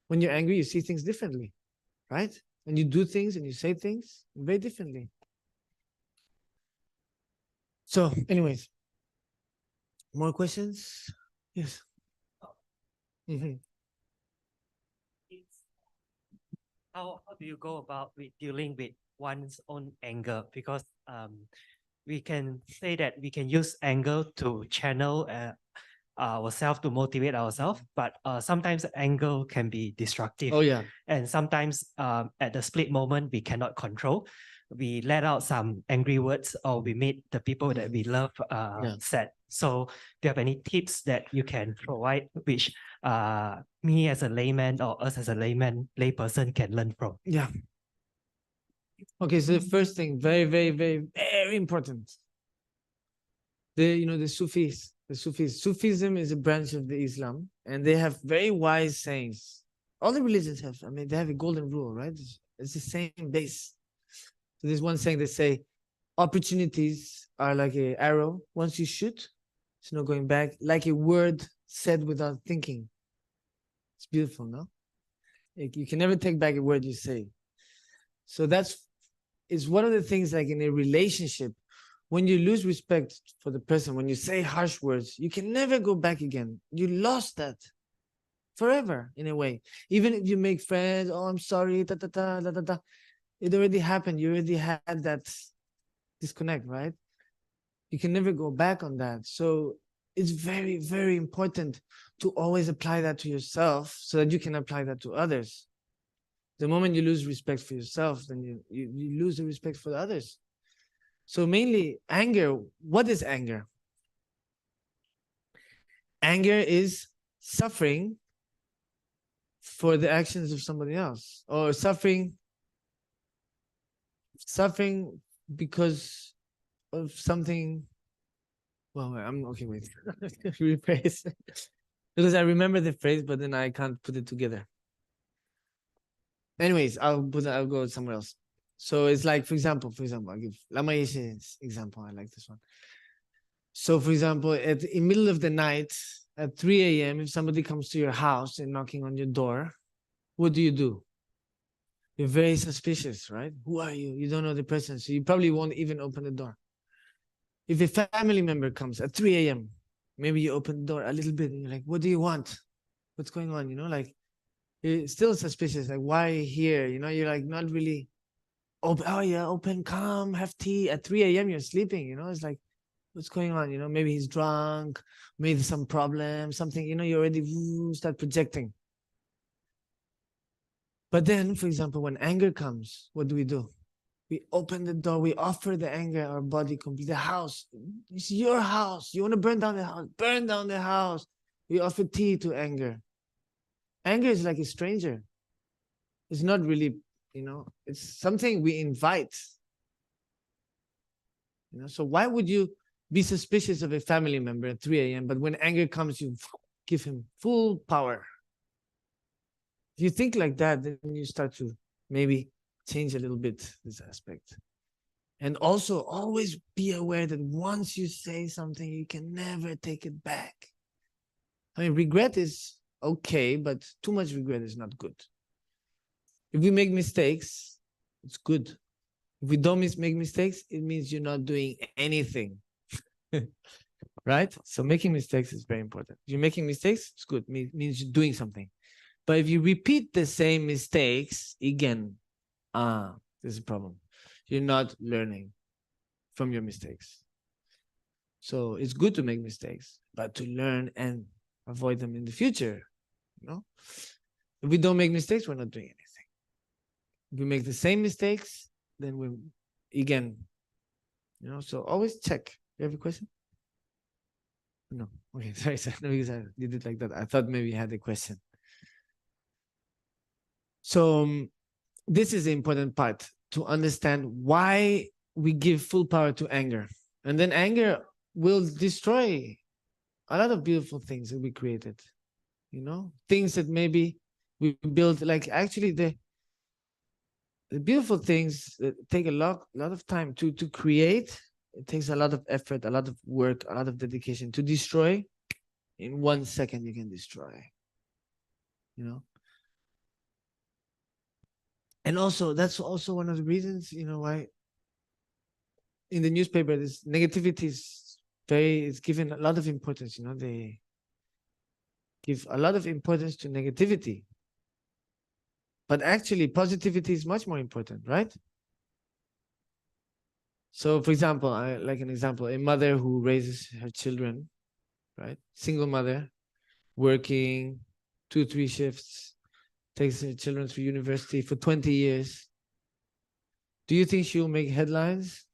When you're angry, you see things differently, right? And you do things and you say things very differently. So, anyways, more questions? Yes. How do you go about dealing with one's own anger? Because we can say that we can use anger to channel ourselves, to motivate ourselves, but sometimes anger can be destructive. Oh, yeah. And sometimes at the split moment, we cannot control. We let out some angry words or we made the people that we love sad. So do you have any tips that you can provide which me as a layman or us as a layperson can learn from? Yeah. Okay, so the first thing, very, very, very, very important. The Sufis. Sufism is a branch of the Islam, and they have very wise sayings. All the religions have, they have a golden rule, right? It's the same base. So there's one saying they say, opportunities are like an arrow. Once you shoot, it's not going back. Like a word said without thinking. It's beautiful, no? You can never take back a word you say. So it's one of the things, like in a relationship, when you lose respect for the person, when you say harsh words, you can never go back again. You lost that forever, in a way. Even if you make friends, I'm sorry, it already happened. You already had that disconnect, right? You can never go back on that. So it's very, very important to always apply that to yourself so that you can apply that to others. The moment you lose respect for yourself, then you lose the respect for the others. So mainly anger. What is anger? Anger is suffering for the actions of somebody else, or suffering because of something. Well, I'm okay. Wait, rephrase because I remember the phrase, but then I can't put it together. Anyways, I'll go somewhere else. So it's like, for example, I'll give Lama Yeshe's example. I like this one. So, for example, in the middle of the night, at 3 a.m., if somebody comes to your house and knocking on your door, what do? You're very suspicious, right? Who are you? You don't know the person, so you probably won't even open the door. If a family member comes at 3 a.m., maybe you open the door a little bit and you're like, what do you want? What's going on? You know, like, you're still suspicious. Like, why are you here? You know, you're like not really open. Oh yeah, open, come, have tea. At 3 a.m. you're sleeping, you know, it's like, what's going on? You know, maybe he's drunk, maybe some problem, something, you know, you already start projecting. But then, for example, when anger comes, what do? We open the door, we offer the anger, our body complete. The house, it's your house. You want to burn down the house, burn down the house. We offer tea to anger. Anger is like a stranger. It's not really, you know, it's something we invite. You know, so why would you be suspicious of a family member at 3 a.m., but when anger comes, you give him full power? If you think like that, then you start to maybe change a little bit this aspect. And also always be aware that once you say something, you can never take it back. I mean, regret is okay, but too much regret is not good. If we make mistakes, it's good. If we don't make mistakes, it means you're not doing anything. Right? So making mistakes is very important. If you're making mistakes, it's good. It means you're doing something. But if you repeat the same mistakes again, there's a problem. You're not learning from your mistakes. So it's good to make mistakes, but to learn and avoid them in the future. You know, if we don't make mistakes, we're not doing anything. If we make the same mistakes, then we're again, you know. So always check. You have a question? No. Okay, sorry, sir. No, because I did it like that. I thought maybe you had a question. So this is the important part, to understand why we give full power to anger. And then anger will destroy a lot of beautiful things that we created. You know, things that maybe we built, like actually the beautiful things that take a lot of time to create. It takes a lot of effort, a lot of work, a lot of dedication. To destroy, in 1 second you can destroy. You know. And also, that's also one of the reasons, you know, why in the newspaper, this negativity is it's given a lot of importance. You know, they give a lot of importance to negativity. But actually, positivity is much more important, right? So, for example, like an example, a mother who raises her children, right? Single mother, working 2-3 shifts, takes her children through university for 20 years. Do you think she will make headlines?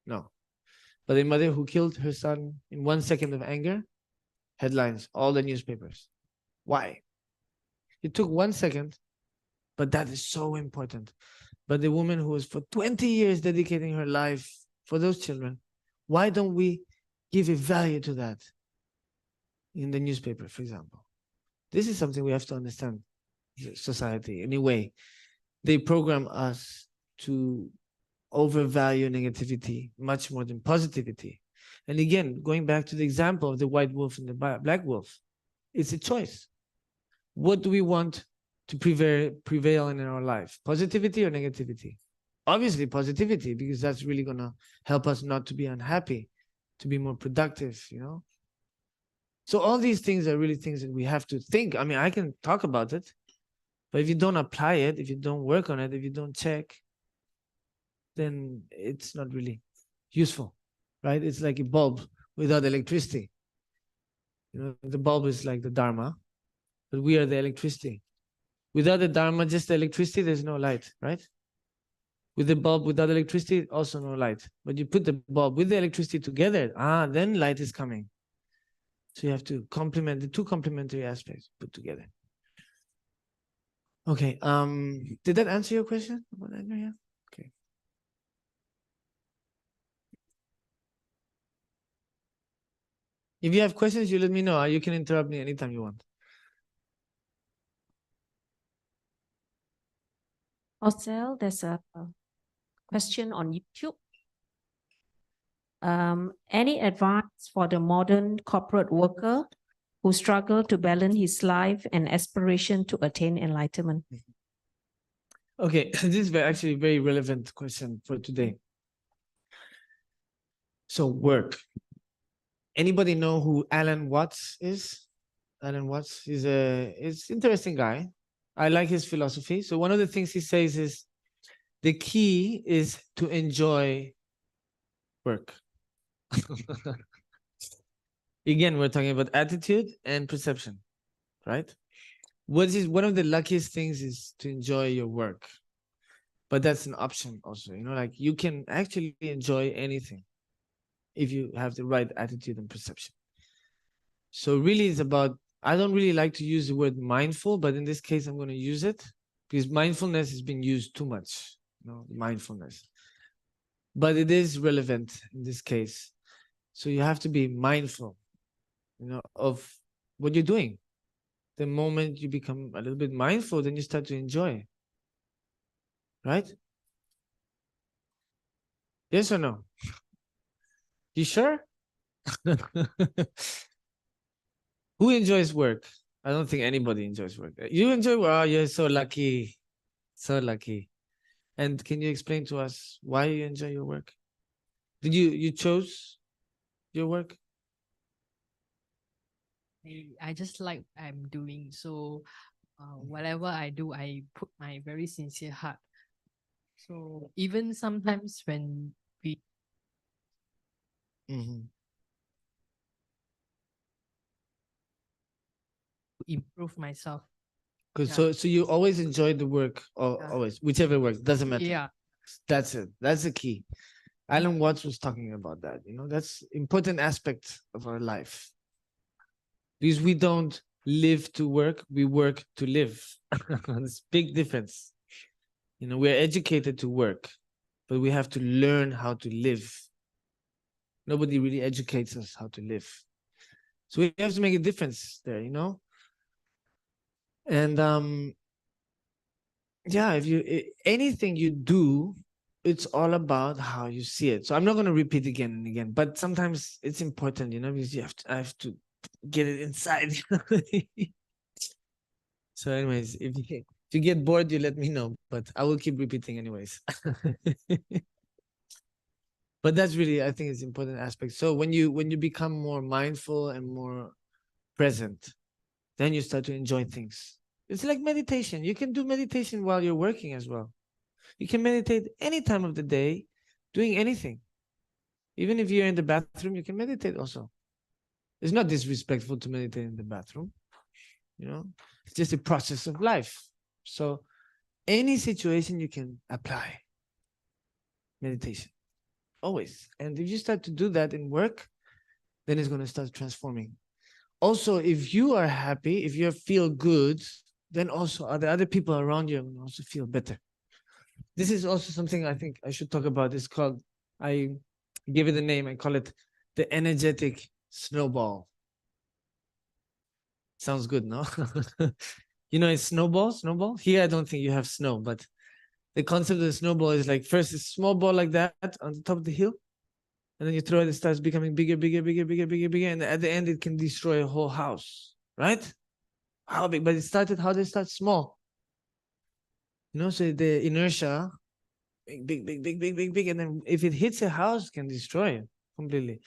No. But a mother who killed her son in 1 second of anger, headlines, all the newspapers. Why? It took 1 second, but that is so important. But the woman who was for 20 years dedicating her life for those children, why don't we give a value to that in the newspaper, for example? This is something we have to understand, society. Anyway, they program us to overvalue negativity much more than positivity. And again, going back to the example of the white wolf and the black wolf, it's a choice. What do we want to prevail in our life? Positivity or negativity? Obviously positivity, because that's really going to help us not to be unhappy, to be more productive, you know? So all these things are really things that we have to think. I mean, I can talk about it, but if you don't apply it, if you don't work on it, if you don't check, then it's not really useful, right? It's like a bulb without electricity. You know, the bulb is like the Dharma, but we are the electricity. Without the Dharma, just the electricity, there's no light, right? With the bulb, without electricity, also no light. But you put the bulb with the electricity together, then light is coming. So you have to complement the two complementary aspects put together. Okay, did that answer your question about anger? Yeah. Okay. If you have questions, you let me know. You can interrupt me anytime you want. Osel, there's a question on YouTube. Any advice for the modern corporate worker who struggle to balance his life and aspiration to attain enlightenment. Okay, this is actually a very relevant question for today. So work. Anybody know who Alan Watts is? Alan Watts is interesting guy. I like his philosophy. So one of the things he says is the key is to enjoy work. Again, we're talking about attitude and perception, right? One of the luckiest things is to enjoy your work. But that's an option also, you know, like you can actually enjoy anything if you have the right attitude and perception. So really it's about, I don't really like to use the word mindful, but in this case, I'm going to use it because mindfulness has been used too much, you know, mindfulness. But it is relevant in this case. So you have to be mindful, you know, of what you're doing. The moment you become a little bit mindful, then you start to enjoy. Right? Yes or no? You sure? Who enjoys work? I don't think anybody enjoys work. You enjoy work? Oh, you're so lucky. So lucky. And can you explain to us why you enjoy your work? Did you chose your work? I just like I'm doing. So whatever I do, I put my very sincere heart. So even sometimes when we improve myself. Good. Yeah. So you always enjoy the work, or Yeah. always, whichever work, doesn't matter. Yeah. That's it. That's the key. Alan Watts was talking about that. You know, that's important aspect of our life. Because we don't live to work, we work to live. There's big difference. You know, we're educated to work, but we have to learn how to live. Nobody really educates us how to live. So we have to make a difference there, you know? And yeah, if you anything you do, it's all about how you see it. So I'm not going to repeat again and again, but sometimes it's important, you know, because I have to get it inside. So anyways, if you get bored, you let me know, but I will keep repeating anyways. But that's really, I think it's an important aspect. So when you become more mindful and more present, then you start to enjoy things. It's like meditation. You can do meditation while you're working as well. You can meditate any time of the day, doing anything. Even if you're in the bathroom, you can meditate also. It's not disrespectful to meditate in the bathroom. You know, it's just a process of life. So any situation you can apply meditation, always. And if you start to do that in work, then it's going to start transforming. Also, if you are happy, if you feel good, then also the other people around you will also feel better. This is also something I think I should talk about. It's called, I give it a name, I call it the energetic snowball. Sounds good, no? You know, it's snowball. Here, I don't think you have snow, but the concept of the snowball is like first a small ball like that on the top of the hill, and then you throw it, it starts becoming bigger, and at the end, it can destroy a whole house, right? How big? But how did it start small? You know, so the inertia, big, and then if it hits a house, it can destroy it completely.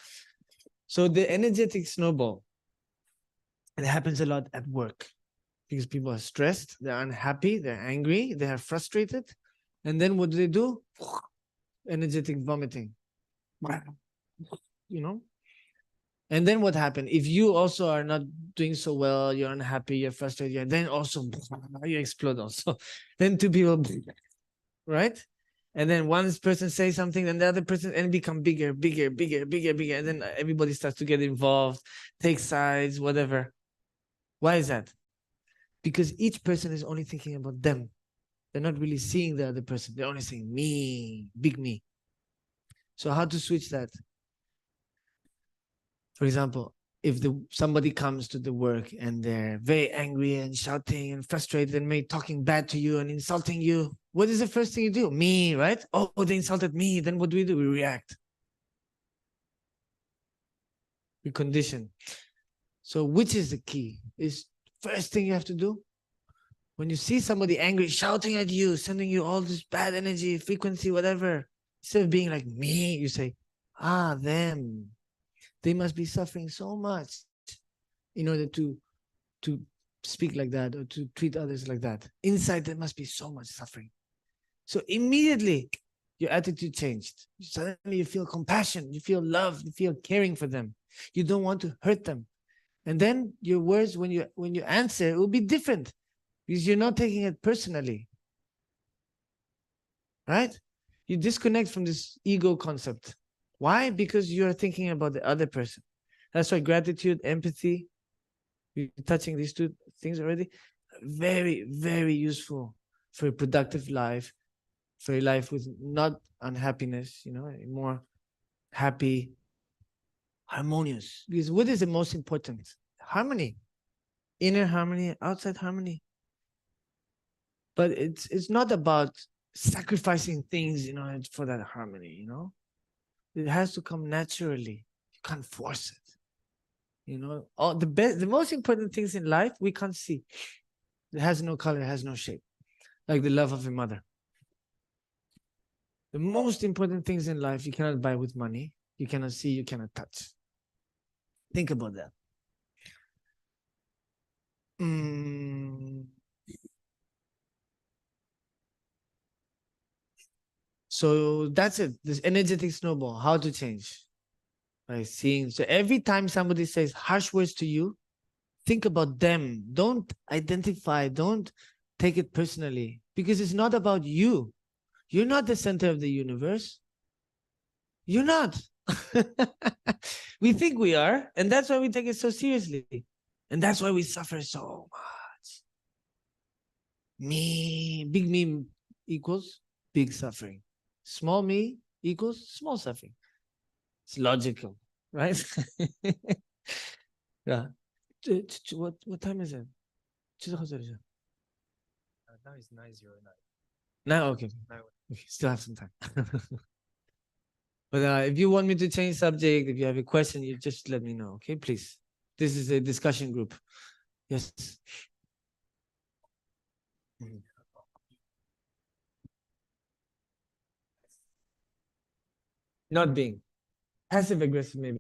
So the energetic snowball, it happens a lot at work because people are stressed, they're unhappy, they're angry, they are frustrated. And then what do? Energetic vomiting. You know? And then what happened? If you also are not doing so well, you're unhappy, you're frustrated, then also you explode also. Then two people, right? And then one person says something, then the other person, and it become bigger. And then everybody starts to get involved, take sides, whatever. Why is that? Because each person is only thinking about them. They're not really seeing the other person. They're only saying me, big me. So how to switch that? For example, if somebody comes to the work and they're very angry and shouting and frustrated and maybe talking bad to you and insulting you, what is the first thing you do? Me, right? Oh, they insulted me. Then what do? We react. We condition. So which is the key? Is first thing you have to do when you see somebody angry, shouting at you, sending you all this bad energy, frequency, whatever, instead of being like me, you say, them. They must be suffering so much in order to speak like that or to treat others like that. Inside there must be so much suffering. So immediately your attitude changed. Suddenly you feel compassion, you feel love, you feel caring for them. You don't want to hurt them. And then your words, when you answer, it will be different because you're not taking it personally. Right? You disconnect from this ego concept. Why? Because you're thinking about the other person. That's why gratitude, empathy, we're touching these two things already, very, very useful for a productive life, for a life with not unhappiness, a more happy, harmonious. Because what is the most important? Harmony. Inner harmony, outside harmony. But it's not about sacrificing things, for that harmony, It has to come naturally. You can't force it. All the most important things in life we can't see. It has no color, it has no shape. Like the love of a mother. The most important things in life you cannot buy with money. You cannot see, you cannot touch. Think about that. So that's it. This energetic snowball, how to change. By seeing. So every time somebody says harsh words to you, think about them. Don't identify, don't take it personally. Because it's not about you. You're not the center of the universe. You're not. We think we are, and that's why we take it so seriously. And that's why we suffer so much. Me, big me equals big suffering. Small me equals small suffering. It's logical, right? Yeah. What time is it? Now it's 9:09. Now, okay. We still have some time. But if you want me to change subject, if you have a question, you just let me know, okay? Please. This is a discussion group. Yes. Not being. Passive aggressive, maybe.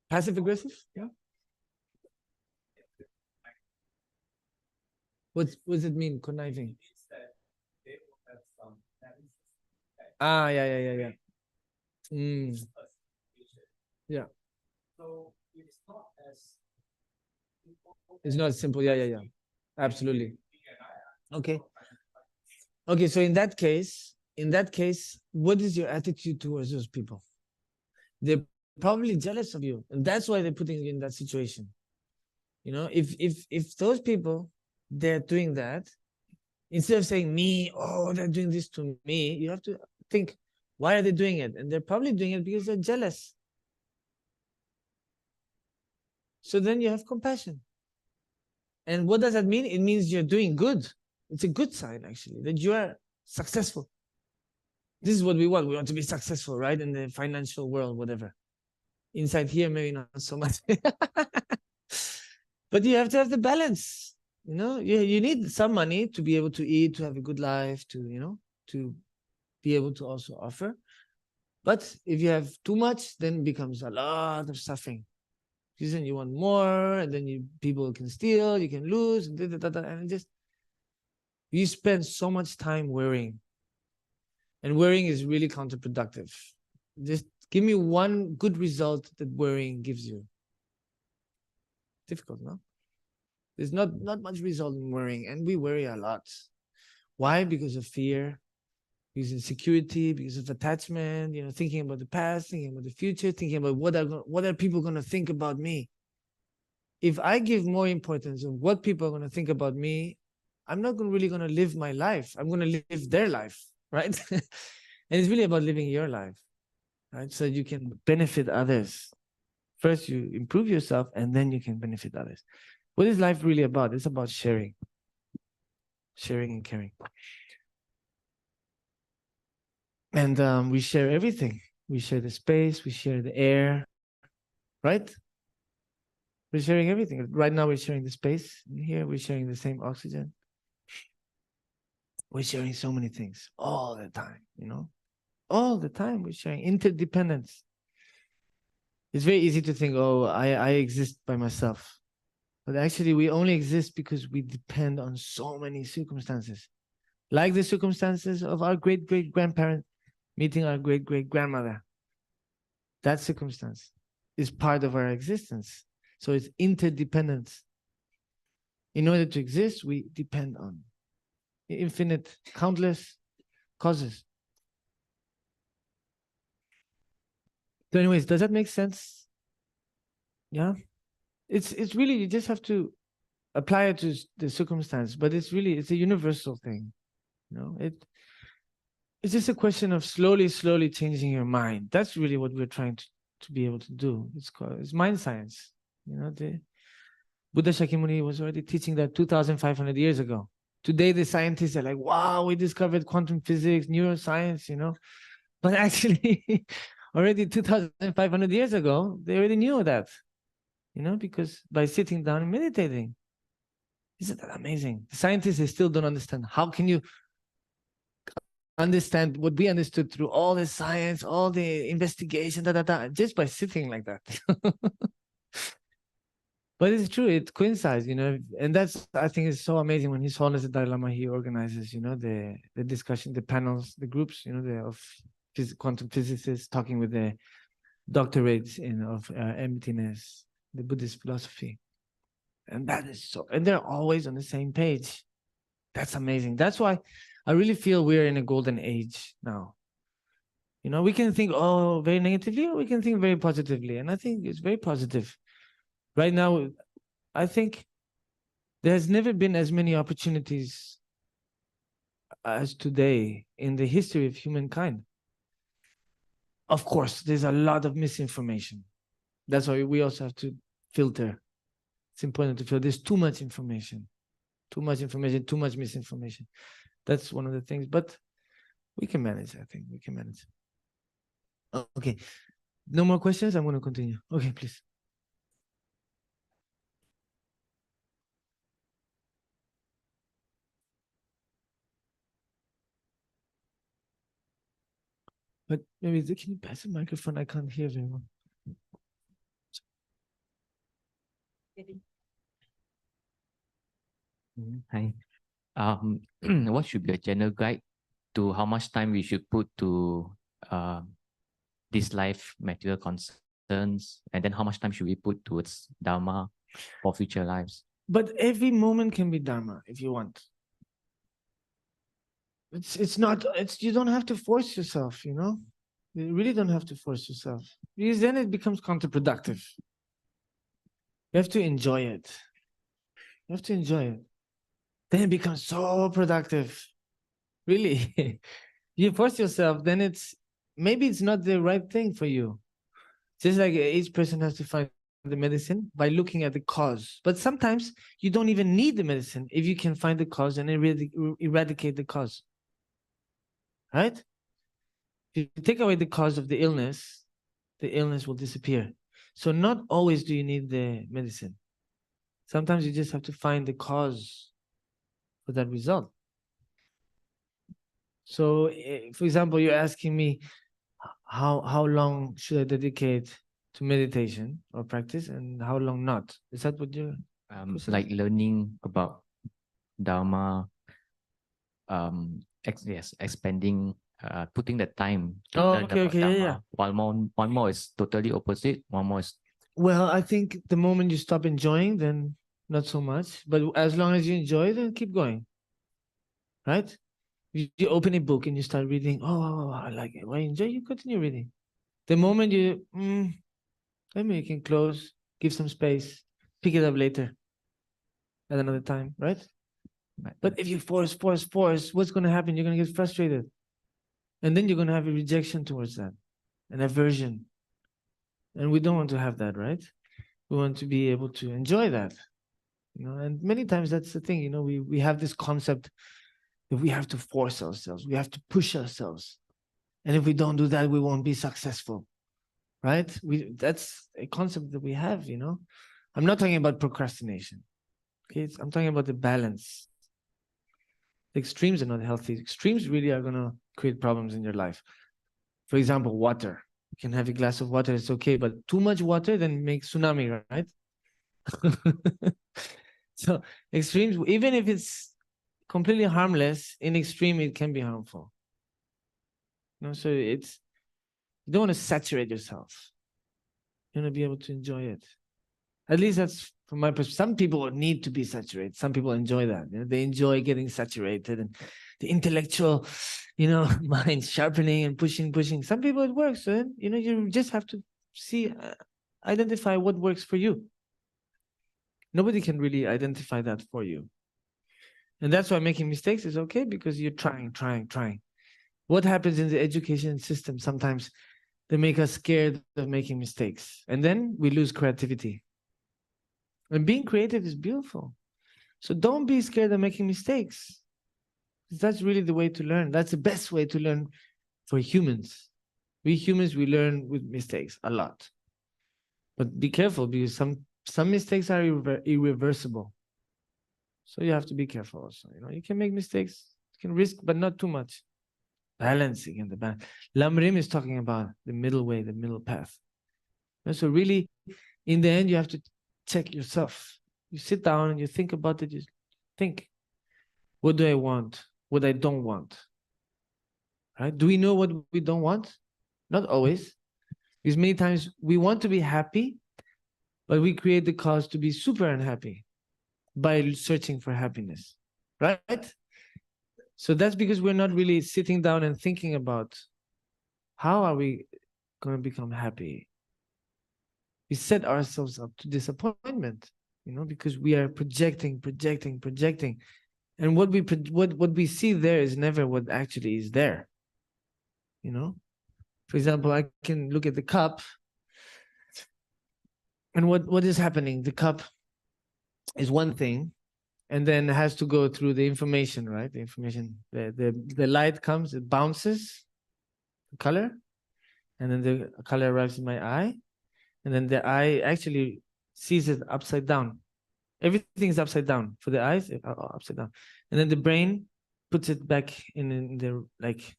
Passive aggressive? Yeah. What does it mean, conniving? Yeah. Yeah. It's not simple. Yeah. Absolutely. Okay. Okay, so in that case, what is your attitude towards those people? They're probably jealous of you, and that's why they're putting you in that situation. If those people, they're doing that, instead of saying me, oh, they're doing this to me, you have to think, why are they doing it? And they're probably doing it because they're jealous. So then you have compassion. And what does that mean? It means you're doing good. It's a good sign, actually, that you are successful. This is what we want. We want to be successful, right? In the financial world, whatever. Inside here, maybe not so much. But you have to have the balance. You need some money to be able to eat, to have a good life, to be able to also offer. But if you have too much, then it becomes a lot of suffering. Because then you want more, and then people can steal, you can lose, and you spend so much time worrying. And worrying is really counterproductive. Just give me one good result that worrying gives you. Difficult, no? There's not much result in worrying, and we worry a lot. Why? Because of fear, because of insecurity, because of attachment, thinking about the past, thinking about the future, thinking about what are people going to think about me. If I give more importance of what people are going to think about me, I'm not really going to live my life. I'm going to live their life, right? And it's really about living your life, right? So you can benefit others. First, you improve yourself, and then you can benefit others. What is life really about? It's about sharing. Sharing and caring. And we share everything. We share the space, we share the air, right? We're sharing everything. Right now, we're sharing the space. Here, we're sharing the same oxygen. We're sharing so many things all the time, you know? All the time, we're sharing interdependence. It's very easy to think, oh, I exist by myself. But actually, we only exist because we depend on so many circumstances. Like the circumstances of our great-great-grandparent meeting our great-great-grandmother. That circumstance is part of our existence. So it's interdependence. In order to exist, we depend on infinite, countless causes. So anyways, does that make sense? Yeah? It's really, you just have to apply it to the circumstance, but it's a universal thing. You know, it's just a question of slowly changing your mind. That's really what we're trying to be able to do. It's mind science. You know, the Buddha Shakyamuni was already teaching that 2,500 years ago. Today, the scientists are like, wow, we discovered quantum physics, neuroscience, you know. But actually, already 2,500 years ago, they already knew that, you know, because by sitting down and meditating. Isn't that amazing? The scientists, they still don't understand. How can you understand what we understood through all the science, all the investigation, just by sitting like that? But it's true, it coincides, you know, and that's, I think, is so amazing when His Holiness the Dalai Lama, he organizes, you know, the discussion, the panels, the groups, you know, of quantum physicists talking with the doctorates of emptiness, the Buddhist philosophy. And that is so, and they're always on the same page. That's amazing. That's why I really feel we're in a golden age now. You know, we can think, oh, very negatively, or we can think very positively. And I think it's very positive. Right now, I think there has never been as many opportunities as today in the history of humankind. Of course, there's a lot of misinformation. That's why we also have to filter. It's important to filter. There's too much information, too much misinformation. That's one of the things, but we can manage. I think we can manage. Okay, no more questions. I'm going to continue. Okay, please. But maybe can you pass the microphone? I can't hear very well. Hi. What should be a general guide to how much time we should put to this life material concerns, and then how much time should we put towards Dharma for future lives? But every moment can be Dharma if you want. It's not, you don't have to force yourself, you know? You really don't have to force yourself, because then it becomes counterproductive. You have to enjoy it. You have to enjoy it. Then it becomes so productive. Really. You force yourself, then maybe it's not the right thing for you. Just like each person has to find the medicine by looking at the cause. But sometimes you don't even need the medicine if you can find the cause and eradicate the cause. Right? If you take away the cause of the illness will disappear. So not always do you need the medicine. Sometimes you just have to find the cause for that result. So, for example, you're asking me, how long should I dedicate to meditation or practice, and how long not? Is that what you're like learning about Dharma, expanding, putting the time to learn about Dharma. Yeah. One more is totally opposite. One more is, well, I think the moment you stop enjoying, then not so much. But as long as you enjoy, then keep going. Right? You open a book and you start reading. Oh, I like it. Well, you enjoy, you continue reading. The moment you, maybe you can close, give some space, pick it up later at another time, right? But if you force, what's going to happen? You're going to get frustrated. And then you're going to have a rejection towards that, an aversion. And we don't want to have that, right? We want to be able to enjoy that. You know, and many times that's the thing, you know, we have this concept that we have to force ourselves, we have to push ourselves. And if we don't do that, we won't be successful. right? That's a concept that we have, you know. I'm not talking about procrastination. Okay, I'm talking about the balance. The extremes are not healthy. Extremes really are going to create problems in your life. For example, water. You can have a glass of water, it's okay, but too much water then makes tsunami, right? So extremes, even if it's completely harmless, in extreme it can be harmful. You know, so you don't want to saturate yourself. You want to be able to enjoy it. At least that's from my perspective. Some people need to be saturated. Some people enjoy that. You know, they enjoy getting saturated and the intellectual, you know, mind sharpening and pushing. Some people it works. So then, you know, you just have to see, identify what works for you. Nobody can really identify that for you. And that's why making mistakes is okay, because you're trying. What happens in the education system? Sometimes they make us scared of making mistakes. And then we lose creativity. And being creative is beautiful. So don't be scared of making mistakes. That's really the way to learn. That's the best way to learn for humans. We humans, we learn with mistakes a lot. But be careful, because some mistakes are irreversible. So you have to be careful also. You know, you can make mistakes, you can risk, but not too much. Balancing in the balance. Lamrim is talking about the middle way, the middle path. And so really, in the end, you have to check yourself. You sit down and you think about it. You think, what do I want? What I don't want? Right? Do we know what we don't want? Not always. Because many times we want to be happy, but we create the cause to be super unhappy by searching for happiness. Right? So that's because we're not really sitting down and thinking about how are we going to become happy. We set ourselves up to disappointment, you know, because we are projecting. And what we see there is never what actually is there. You know, for example, I can look at the cup, and what is happening? The cup is one thing, and then has to go through the information, right? The information, the light comes, it bounces, the color, and then the color arrives in my eye, and then the eye actually sees it upside down. Everything is upside down for the eyes, upside down, and then the brain puts it back in the like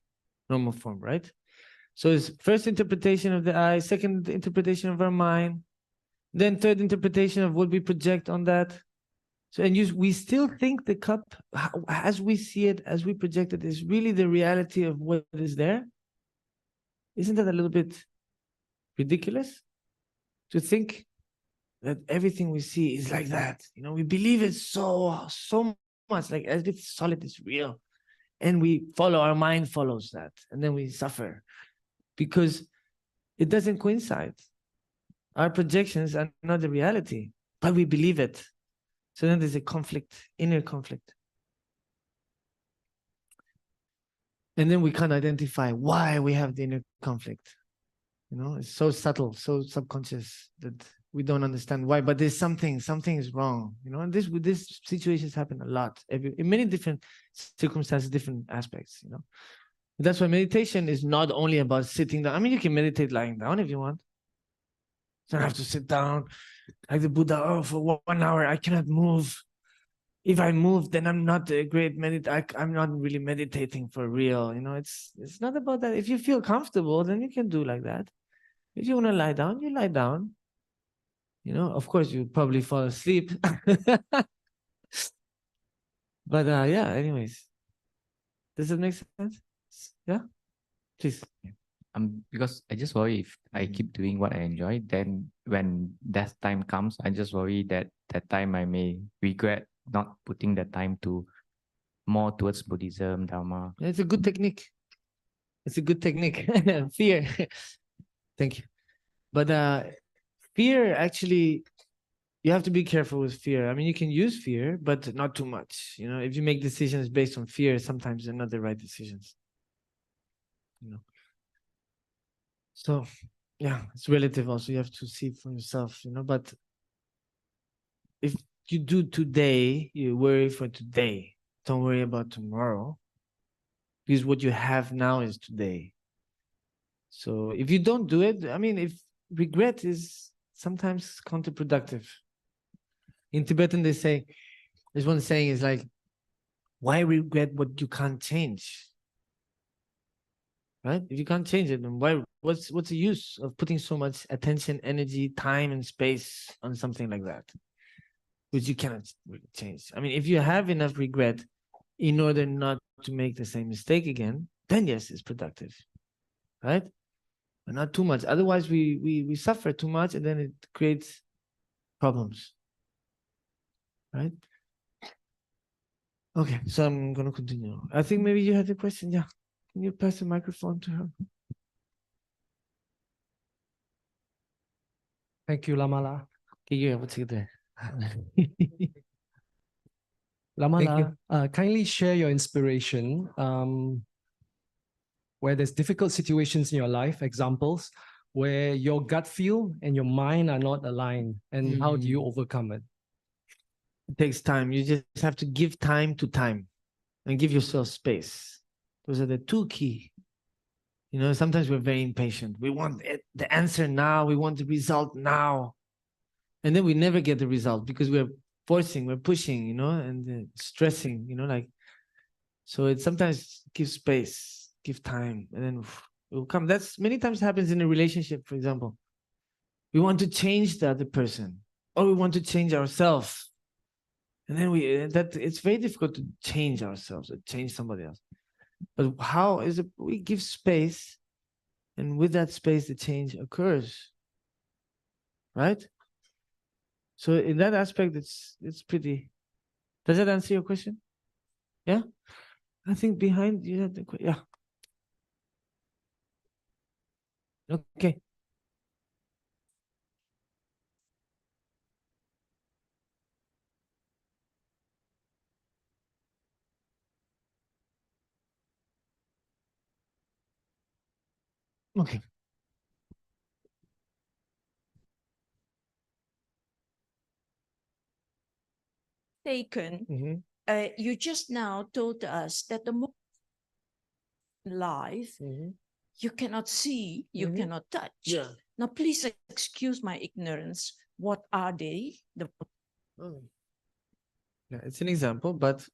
normal form, right? So it's first interpretation of the eye, second interpretation of our mind, then third interpretation of what we project on that. So, and we still think the cup, as we see it, as we project it, is really the reality of what is there. Isn't that a little bit ridiculous to think that everything we see is like that? You know, we believe it so much, like as if solid is real, and we follow, our mind follows that, and then we suffer because it doesn't coincide. Our projections are not the reality, but we believe it. So then there's a conflict, inner conflict. And then we can't identify why we have the inner conflict. You know, it's so subtle, so subconscious that we don't understand why, but there's something is wrong. You know, and this situations happen a lot, in many different circumstances, different aspects, you know. That's why meditation is not only about sitting down. I mean, you can meditate lying down if you want. You don't have to sit down like the Buddha, oh, for 1 hour, I cannot move. If I move, then I'm not a great I'm not really meditating for real. You know, it's not about that. If you feel comfortable, then you can do like that. If you want to lie down, you lie down. You know, of course, you probably fall asleep. But yeah, anyways. Does it make sense? Yeah? Please. Because I just worry if I keep doing what I enjoy, then when death time comes, I just worry that time I may regret not putting the time to more towards Buddhism, Dharma. It's a good technique. It's a good technique. Fear. Thank you. But fear, actually, you have to be careful with fear. I mean, you can use fear, but not too much. You know, if you make decisions based on fear, sometimes they're not the right decisions. You know. So, yeah, it's relative also. You have to see it for yourself, you know. But if you do today, you worry for today. Don't worry about tomorrow. Because what you have now is today. So if you don't do it, I mean, if regret is sometimes counterproductive. In Tibetan, they say, there's one saying is like, why regret what you can't change? Right? If you can't change it, then what's the use of putting so much attention, energy, time, and space on something like that, which you cannot change? I mean, if you have enough regret in order not to make the same mistake again, then yes, it's productive, right? But not too much. Otherwise, we suffer too much, and then it creates problems, right? Okay, so I'm going to continue. I think maybe you had a question. Yeah. Can you pass the microphone to her? Thank you, Lama. Yeah, what's it there? Lama, kindly share your inspiration where there's difficult situations in your life, examples where your gut feel and your mind are not aligned, and how do you overcome it? It takes time. You just have to give time to time and give yourself space. Those are the two key. You know, sometimes we're very impatient. We want the answer now. We want the result now. And then we never get the result because we're forcing, we're pushing, you know, and stressing, you know, like, so it sometimes gives space, give time, and then it will come. That's many times happens in a relationship, for example. We want to change the other person, or we want to change ourselves. And then it's very difficult to change ourselves or change somebody else. But how is it? We give space, and with that space, the change occurs, right? So in that aspect, it's pretty. Does that answer your question? Yeah, I think behind you had the yeah. Okay. Okay. Taken, you just now told us that the more life you cannot see, you cannot touch. Yeah. Now, please excuse my ignorance. What are they? Yeah, it's an example, but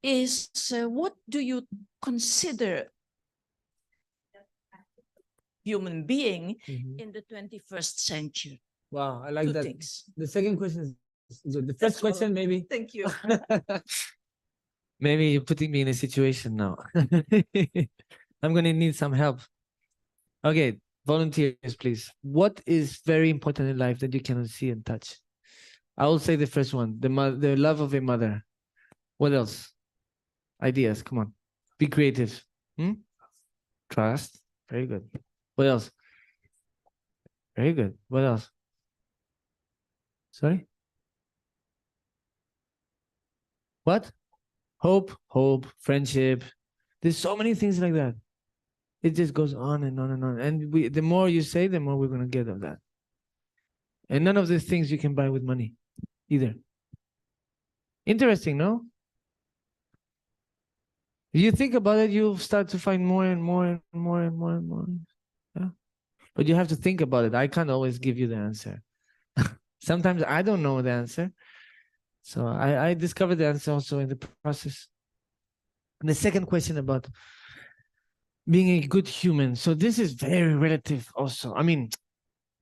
is what do you consider human being in the 21st century? wow, I like Two that. things. The second question is the first question, maybe. Thank you. Maybe you're putting me in a situation now. I'm going to need some help. Okay, volunteers, please. What is very important in life that you cannot see and touch? I will say the first one, the love of a mother. What else? Ideas, come on. Be creative. Trust. Very good. What else? Very good. What else? Sorry? What? Hope, friendship. There's so many things like that. It just goes on and on and on. And the more you say, the more we're going to get of that. And none of these things you can buy with money either. Interesting, no? If you think about it, you'll start to find more and more and more and more and more. Yeah. But you have to think about it. I can't always give you the answer. Sometimes I don't know the answer. So I discovered the answer also in the process. And the second question about being a good human. So this is very relative also. I mean,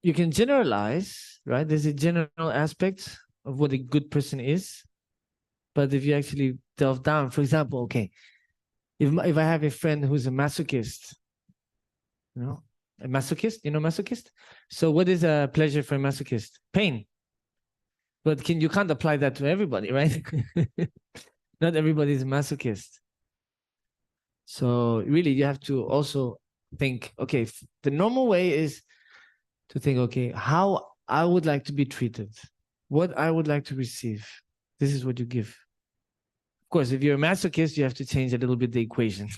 you can generalize, right? There's a general aspect of what a good person is. But if you actually delve down, for example, okay, if I have a friend who's a masochist, you know, a masochist, you know, masochist? So what is a pleasure for a masochist? Pain. But you can't apply that to everybody, right? Not everybody is a masochist. So really you have to also think, okay, the normal way is to think, okay, how I would like to be treated, what I would like to receive. This is what you give. Of course, if you're a masochist, you have to change a little bit the equation.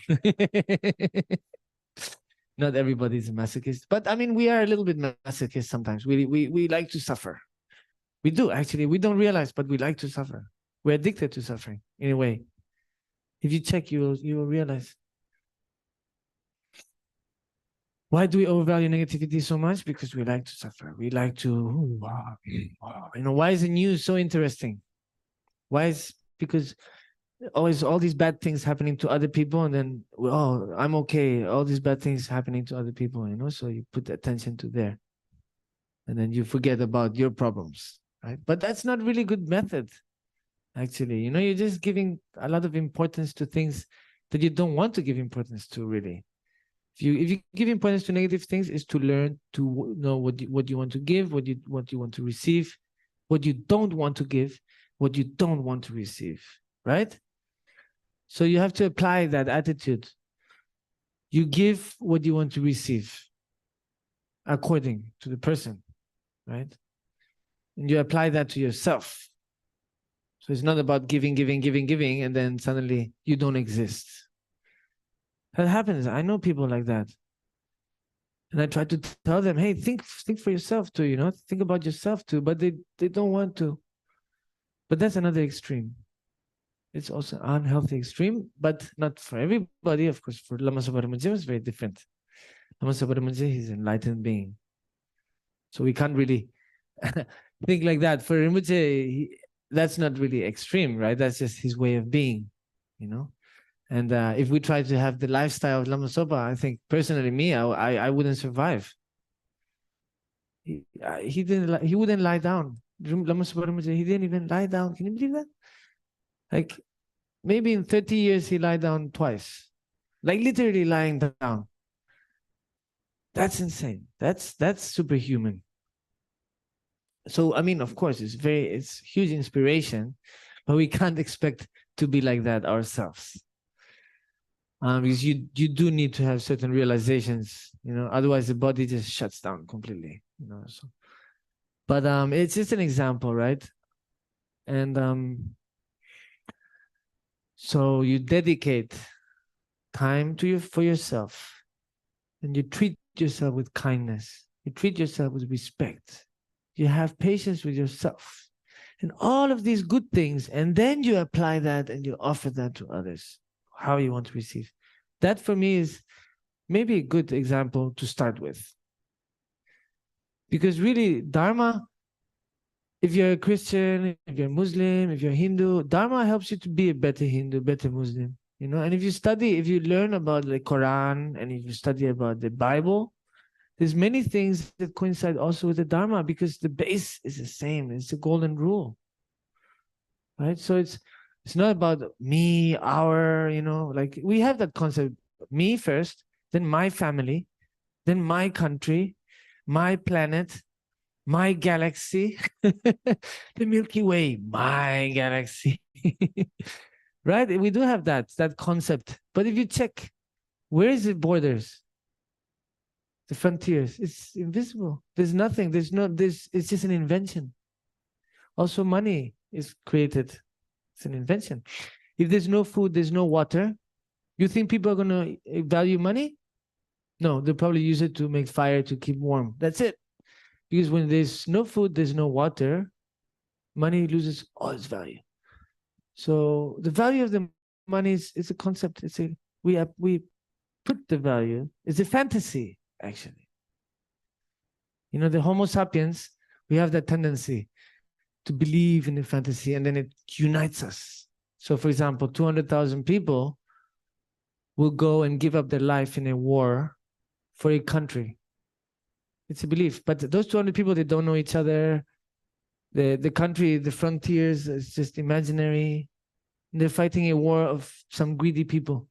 Not everybody is a masochist, but I mean, we are a little bit masochist sometimes. We like to suffer. We do, actually. We don't realize, but we like to suffer. We're addicted to suffering in a way. If you check, you will realize. Why do we overvalue negativity so much? Because we like to suffer. We like to, "Ooh, wow, wow." You know, why is the news so interesting? Why is, because always all these bad things happening to other people, and then, oh, I'm okay. All these bad things happening to other people, you know, so you put attention to there. And then you forget about your problems, right? But that's not really good method, actually. You know, you're just giving a lot of importance to things that you don't want to give importance to, really. If you give importance to negative things, is to learn to know what you want to give, what you want to receive, what you don't want to give, what you don't want to receive, right? So you have to apply that attitude. You give what you want to receive according to the person, right? And you apply that to yourself. So it's not about giving, and then suddenly you don't exist. That happens. I know people like that. And I try to tell them, hey, think for yourself too, you know, think about yourself too, but they don't want to. But that's another extreme. It's also an unhealthy extreme, but not for everybody. Of course, for Lama Rinpoche, it's very different. Lama Rinpoche, he's an enlightened being. So we can't really think like that. For Rinpoche, that's not really extreme, right? That's just his way of being, you know? And if we try to have the lifestyle of Lama Zopa, I think personally, me, I wouldn't survive. He wouldn't lie down. Lama Zopa Rinpoche, he didn't even lie down. Can you believe that? Like maybe in 30 years, he lied down twice. Like literally lying down. That's insane. That's superhuman. So, I mean, of course, it's huge inspiration, but we can't expect to be like that ourselves. Because you do need to have certain realizations, you know, otherwise the body just shuts down completely, you know. So, but it's just an example, right? And so you dedicate time for yourself, and you treat yourself with kindness. You treat yourself with respect. You have patience with yourself, and all of these good things, and then you apply that and you offer that to others, how you want to receive. That for me is maybe a good example to start with. Because really, Dharma, if you're a Christian, if you're a Muslim, if you're a Hindu, Dharma helps you to be a better Hindu, better Muslim, you know. And if you learn about the Quran, and if you study about the Bible, there's many things that coincide also with the Dharma, because the base is the same. It's the golden rule, right? So it's not about me, our, you know, like we have that concept, me first, then my family, then my country, my planet, my galaxy, the Milky Way, my galaxy, right? We do have that concept. But if you check, where is the borders? The frontiers, it's invisible. There's nothing, it's just an invention. Also, money is created. It's an invention. If there's no food, there's no water, you think people are going to value money? No, they'll probably use it to make fire to keep warm. That's it. Because when there's no food, there's no water, money loses all its value. So the value of the money is a concept. We put the value. It's a fantasy, actually. You know, the Homo sapiens, we have that tendency to believe in the fantasy, and then it unites us. So, for example, 200,000 people will go and give up their life in a war for a country. It's a belief. But those 200 people, they don't know each other. The country, the frontiers, is just imaginary. They're fighting a war of some greedy people.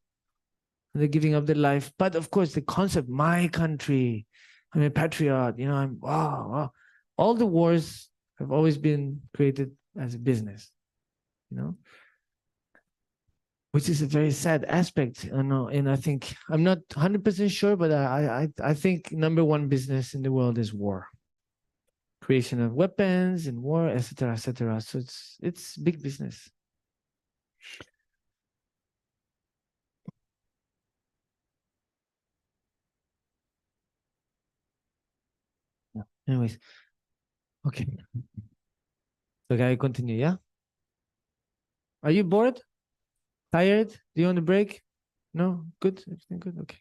They're giving up their life. But of course, the concept, my country, I'm a patriot, you know, wow. All the wars have always been created as a business, you know, which is a very sad aspect. I know, and I think, I'm not 100% sure, but I think number one business in the world is war. Creation of weapons and war, etc., etc. So it's big business. Yeah. Anyways, okay. So can I continue? Yeah. Are you bored? Tired? Do you want a break? No? Good? Everything good? Okay.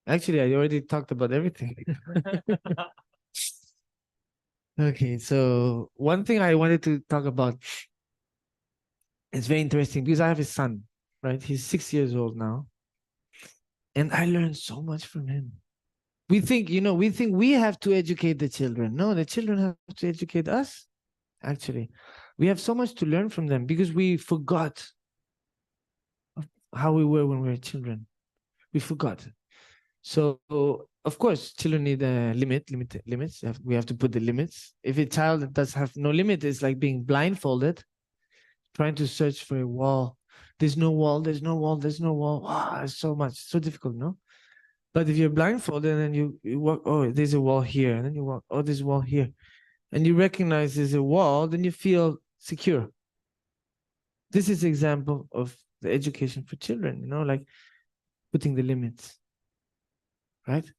Actually, I already talked about everything. Okay, so one thing I wanted to talk about, it's very interesting because I have a son, right? He's 6 years old now. And I learned so much from him. We think we have to educate the children. No, the children have to educate us, actually. We have so much to learn from them because we forgot how we were when we were children. We forgot. So, of course, children need limits. We have to put the limits. If a child does have no limit, it's like being blindfolded, trying to search for a wall. There's no wall, there's no wall, there's no wall. Wow, it's so much, so difficult, no? But if you're blindfolded and you walk, oh, there's a wall here, and then you walk, oh, there's a wall here, and you recognize there's a wall, then you feel secure. This is an example of the education for children, like putting the limits, right?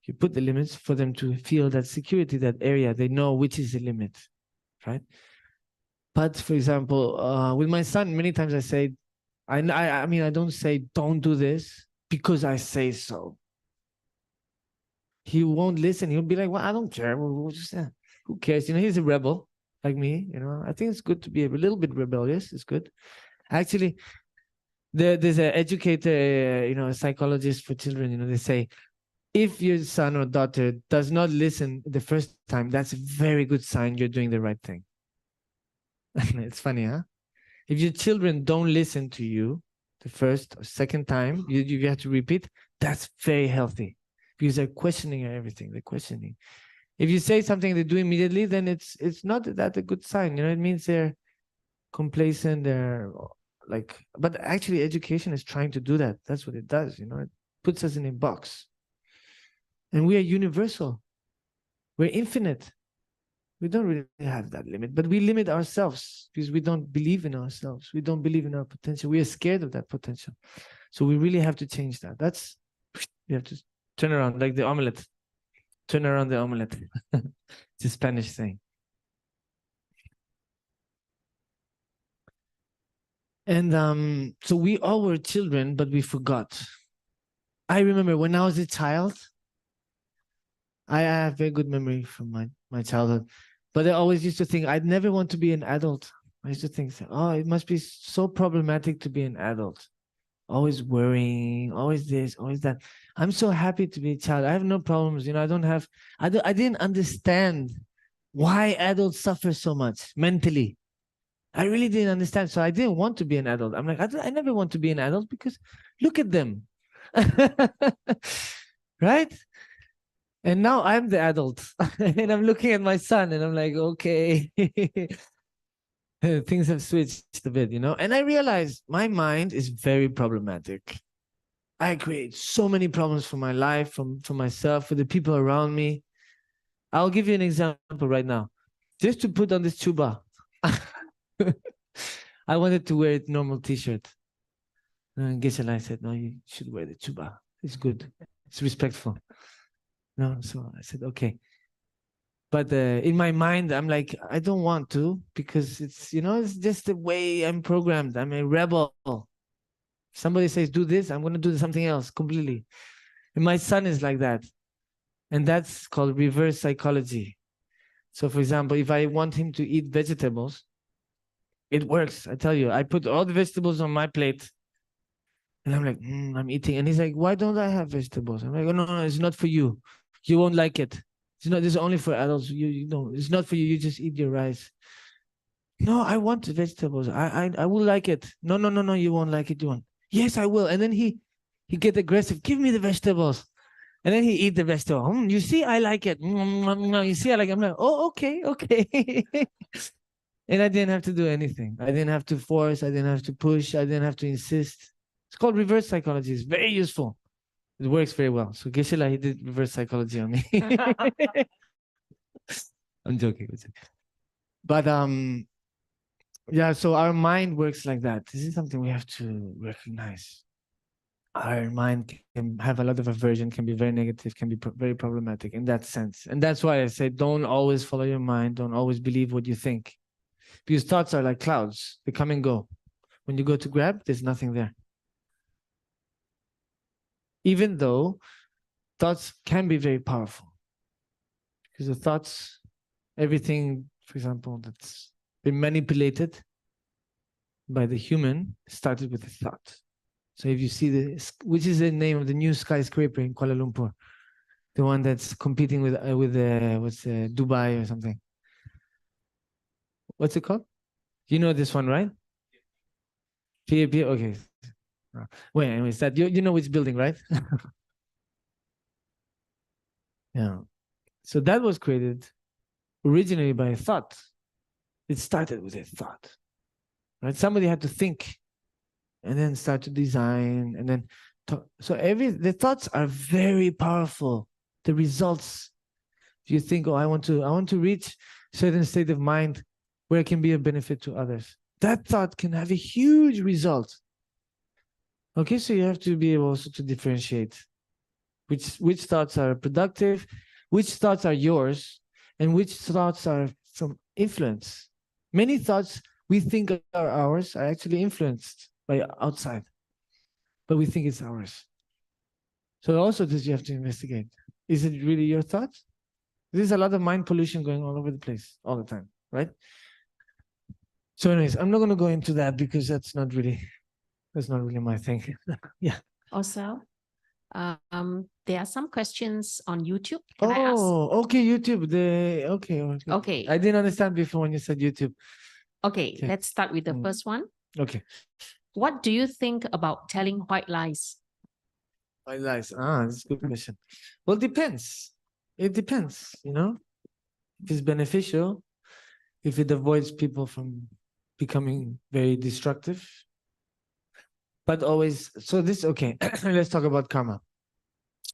You put the limits for them to feel that security, that area. They know which is the limit, right? But for example, with my son, many times I say, I mean, I don't say don't do this because I say so. He won't listen. He'll be like, well, I don't care. Who cares? He's a rebel like me. I think it's good to be a little bit rebellious. It's good. Actually, there's an educator, a psychologist for children. They say, if your son or daughter does not listen the first time, that's a very good sign you're doing the right thing. It's funny, huh? If your children don't listen to you the first or second time, you have to repeat, that's very healthy because they're questioning everything. They're questioning. If you say something they do immediately, then it's not that a good sign. It means they're complacent. They're like, but actually education is trying to do that. That's what it does. It puts us in a box. And we are universal. We're infinite. We don't really have that limit, but we limit ourselves because we don't believe in ourselves. We don't believe in our potential. We are scared of that potential. So we really have to change that. We have to turn around like the omelette. Turn around the omelette. It's a Spanish saying. And so we all were children, but we forgot. I remember when I was a child, I have very good memory from my childhood. But I always used to think I'd never want to be an adult. I used to think, oh, it must be so problematic to be an adult. Always worrying, always this, always that. I'm so happy to be a child. I have no problems. I didn't understand why adults suffer so much mentally. I really didn't understand. So I didn't want to be an adult. I'm like, I never want to be an adult because look at them. Right? And now I'm the adult and I'm looking at my son and I'm like, okay, things have switched a bit, and I realized my mind is very problematic. I create so many problems for my life, for myself, for the people around me. I'll give you an example right now. Just to put on this chuba, I wanted to wear a normal t-shirt. And Geshe-la said, no, you should wear the chuba. It's good. It's respectful. No, so I said, okay. But in my mind, I'm like, I don't want to because it's just the way I'm programmed. I'm a rebel. If somebody says, do this, I'm going to do something else completely. And my son is like that. And that's called reverse psychology. So for example, if I want him to eat vegetables, it works. I tell you, I put all the vegetables on my plate. And I'm like, I'm eating. And he's like, why don't I have vegetables? I'm like, oh, no, it's not for you. You won't like it. This is only for adults. You know, it's not for you. You just eat your rice. No, I want the vegetables. I will like it. No, you won't like it. You won't. Yes, I will. And then he get aggressive. Give me the vegetables. And then he eat the vegetable. You see, I like it. You see, I like it. I'm like, oh, okay. And I didn't have to do anything. I didn't have to force. I didn't have to push. I didn't have to insist. It's called reverse psychology. It's very useful. It works very well. So Geshe-la, he did reverse psychology on me. I'm joking. But yeah, so our mind works like that. This is something we have to recognize. Our mind can have a lot of aversion, can be very negative, can be very problematic in that sense. And that's why I say don't always follow your mind. Don't always believe what you think. Because thoughts are like clouds. They come and go. When you go to grab, there's nothing there. Even though thoughts can be very powerful. Because the thoughts, everything, for example, that's been manipulated by the human started with a thought. So if you see which is the name of the new skyscraper in Kuala Lumpur, the one that's competing with Dubai or something. What's it called? You know this one, right? PAP. Okay. Well, anyways, that you know which building, right? Yeah. So that was created originally by a thought. It started with a thought, right? Somebody had to think, and then start to design, and then so the thoughts are very powerful. The results, if you think, oh, I want to reach a certain state of mind where it can be a benefit to others, that thought can have a huge result. Okay, so you have to be able also to differentiate which thoughts are productive, which thoughts are yours, and which thoughts are from influence. Many thoughts we think are ours are actually influenced by outside, but we think it's ours. So also this you have to investigate. Is it really your thoughts? There's a lot of mind pollution going all over the place all the time, right? So anyways, I'm not going to go into that because that's not really my thing. Yeah. Also, there are some questions on YouTube. Can I ask? Oh, okay, YouTube. Okay. I didn't understand before when you said YouTube. Okay, Okay. let's start with the first one. Okay. What do you think about telling white lies? White lies. That's a good question. Well, it depends. It depends, you know. If it's beneficial, if it avoids people from becoming very destructive. But always, so this, okay, let's talk about karma.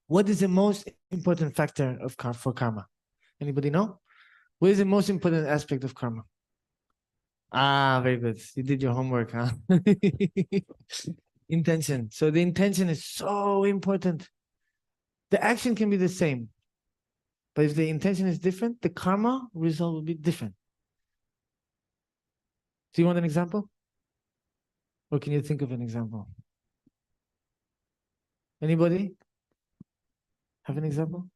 What is the most important factor of for karma? Anybody know? What is the most important aspect of karma? Very good. You did your homework, huh? Intention. So the intention is so important. The action can be the same, but if the intention is different, the karma result will be different. Do you want an example? Or can you think of an example? Anybody have an example?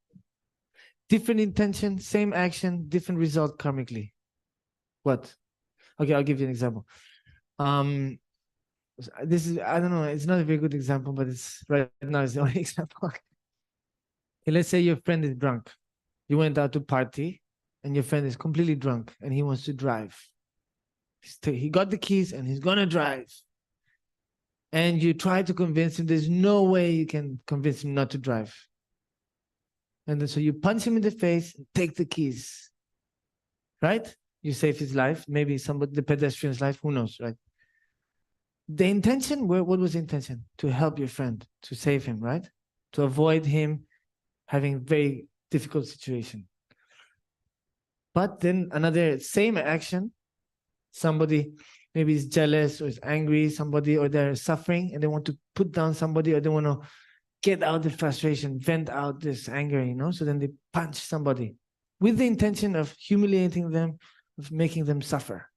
Different intention, same action, different result karmically. What? Okay, I'll give you an example. This is, I don't know, it's not a very good example, but it's right now it's the only example. Okay, let's say your friend is drunk. You went out to party and your friend is completely drunk and he wants to drive. He got the keys and he's gonna drive. And you try to convince him, there's no way you can convince him not to drive. And then so you punch him in the face and take the keys. Right? You save his life, maybe the pedestrian's life, who knows, right? The intention, what was the intention? To help your friend, to save him, right? To avoid him having a very difficult situation. But then another same action, somebody maybe is jealous or is angry, somebody, or they're suffering and they want to put down somebody, or they want to get out the frustration, vent out this anger, you know? So then they punch somebody with the intention of humiliating them, of making them suffer.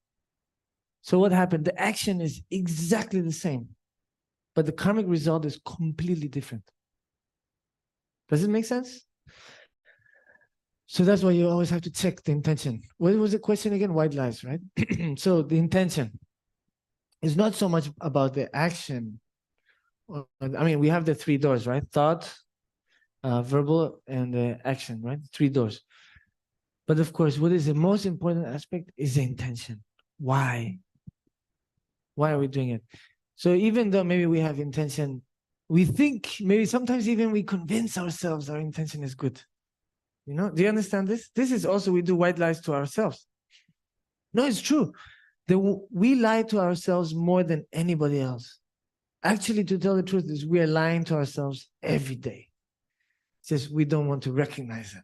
So what happened? The action is exactly the same, but the karmic result is completely different. Does it make sense? So that's why you always have to check the intention. What was the question again? White lies, right? So the intention is not so much about the action. I mean, we have the 3 doors, right? Thought, verbal, and action, right? 3 doors. But of course, what is the most important aspect is the intention. Why? Why are we doing it? So even though maybe we have intention, we think, maybe sometimes even we convince ourselves our intention is good. You know, do you understand this? This is also, we do white lies to ourselves. No, it's true. We lie to ourselves more than anybody else. Actually, to tell the truth, is we are lying to ourselves every day. It's just we don't want to recognize it.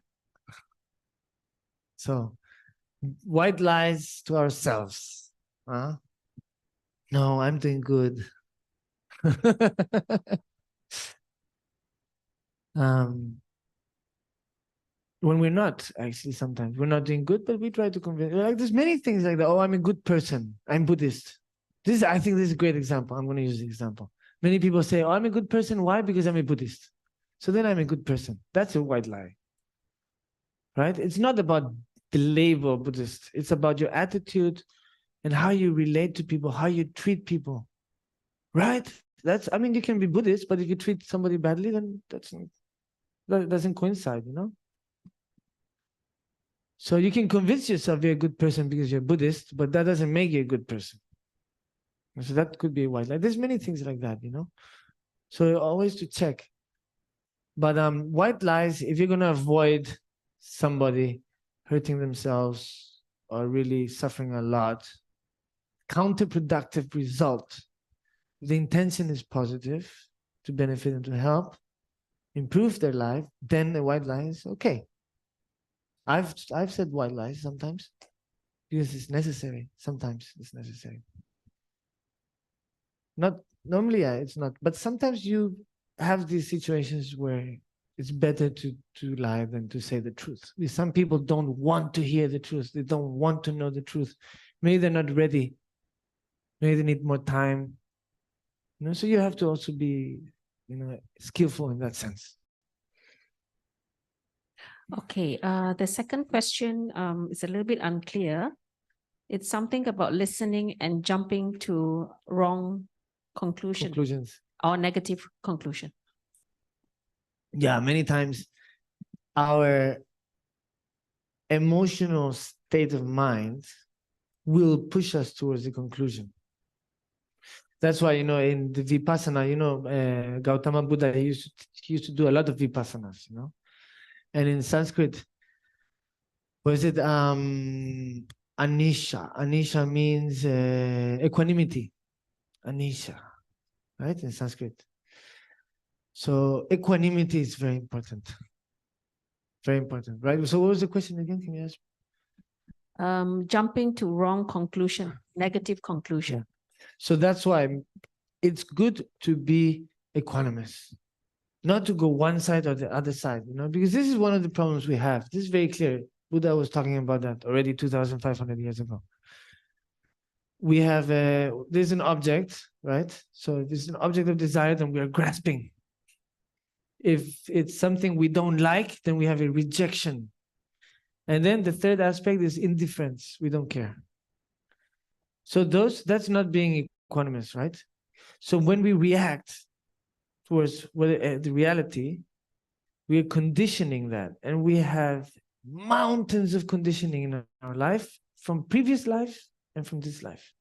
So, white lies to ourselves. No, I'm doing good. When we're not, actually, sometimes we're not doing good, but we try to convince. Like, there's many things like that. Oh, I'm a good person. I'm Buddhist. I think this is a great example. I'm going to use the example. Many people say, oh, I'm a good person. Why? Because I'm a Buddhist. so then I'm a good person. That's a white lie, right? It's not about the label Buddhist. It's about your attitude and how you relate to people, how you treat people, right? I mean, you can be Buddhist, but if you treat somebody badly, then that doesn't coincide, you know? So you can convince yourself you're a good person because you're Buddhist, but that doesn't make you a good person. So that could be a white lie. There's many things like that, you know? So always to check. But white lies, if you're going to avoid somebody hurting themselves or really suffering a lot, counterproductive result. The intention is positive, to benefit and to help, improve their life, then the white lie is okay. I've said white lies sometimes because it's necessary. Sometimes it's necessary. Not normally, it's not. But sometimes you have these situations where it's better to lie than to say the truth. Because some people don't want to hear the truth. They don't want to know the truth. Maybe they're not ready. Maybe they need more time. You know, so you have to also be, you know, skillful in that sense. Okay, the second question is a little bit unclear. It's something about listening and jumping to wrong Conclusions. or negative conclusion. Yeah, many times our emotional state of mind will push us towards the conclusion. That's why, you know, in the Vipassana, you know, Gautama Buddha, he used to do a lot of Vipassanas, you know. And in Sanskrit, was it Anisha? Anisha means equanimity. Anisha, right? In Sanskrit. So equanimity is very important. Very important, right? So what was the question again? Can you ask? Jumping to wrong conclusion, negative conclusion. Yeah. So that's why it's good to be equanimous, not to go one side or the other side, you know, because this is one of the problems we have. This is very clear. Buddha was talking about that already 2,500 years ago. We have there's an object, right? So if it's an object of desire, then we are grasping. If it's something we don't like, then we have a rejection. And then the third aspect is indifference. We don't care. So that's not being equanimous, right? So when we react towards the reality, we are conditioning that. And we have mountains of conditioning in our life from previous life and from this life.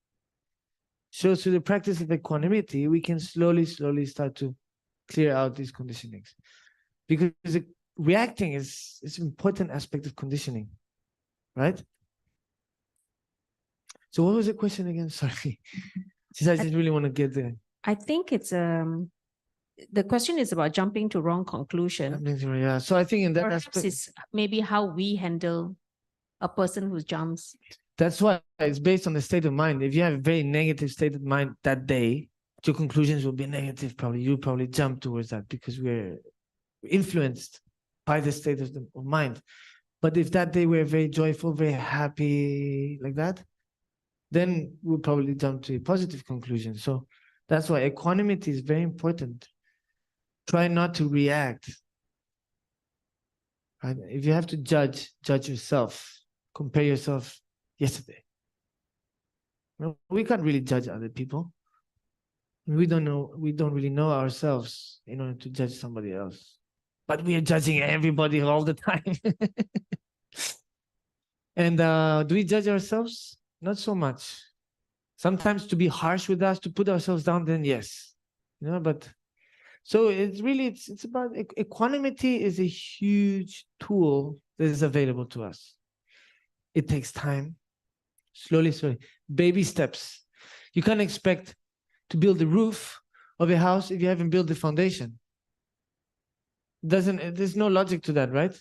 So through the practice of equanimity, we can slowly start to clear out these conditionings. Because reacting is an important aspect of conditioning, right? So what was the question again? Sorry. Since I just really want to get there. I think it's the question is about jumping to wrong conclusion. Yeah. So I think in that Perhaps aspect, it's maybe how we handle a person who jumps. that's why it's based on the state of mind. If you have a very negative state of mind that day, your conclusions will be negative. Probably you'll probably jump towards that because we're influenced by the state of mind. But if that day we're very joyful, very happy, like that, then we'll probably jump to a positive conclusion. So that's why equanimity is very important. Try not to react. Right? If you have to judge yourself. Compare yourself yesterday. We can't really judge other people. We don't really know ourselves in order to judge somebody else. But we are judging everybody all the time. And do we judge ourselves? Not so much. Sometimes to be harsh with us, to put ourselves down, then yes. You know, but so it's about equanimity is a huge tool that is available to us. It takes time, slowly, baby steps. You can't expect to build the roof of a house if you haven't built the foundation. There's no logic to that, right?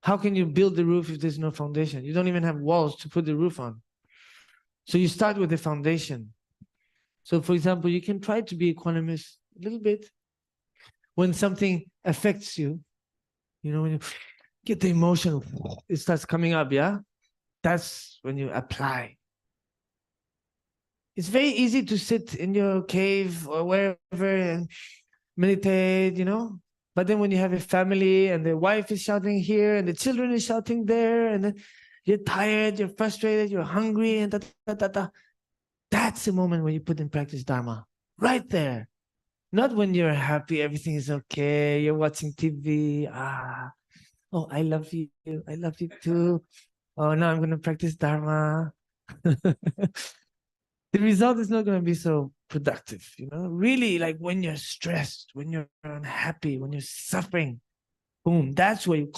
How can you build the roof if there's no foundation? You don't even have walls to put the roof on. So you start with the foundation. So for example, you can try to be equanimous a little bit. When something affects you, you know, when you get the emotion, it starts coming up, yeah? That's when you apply. It's very easy to sit in your cave or wherever and meditate, you know, But then when you have a family and the wife is shouting here and the children is shouting there, and then you're tired, you're frustrated, you're hungry, and that's the moment when you put in practice Dharma. Right there. Not when you're happy, everything is okay, you're watching TV. Oh, I love you. I love you too. Oh, now I'm going to practice Dharma. The result is not going to be so productive, really, like when you're stressed, when you're unhappy, when you're suffering, boom, that's where you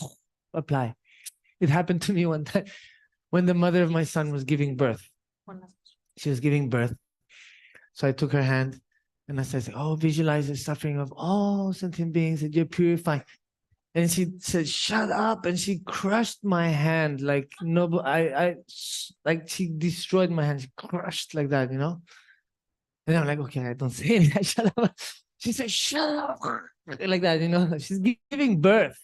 apply. It happened to me one time when the mother of my son was giving birth. She was giving birth. So I took her hand and I said, oh, visualize the suffering of all sentient beings that you're purifying. And she said, shut up. And she crushed my hand like like she destroyed my hand. She crushed like that, And I'm like, okay, I don't say anything. Shut up. She said, shut up. Like that, She's giving birth.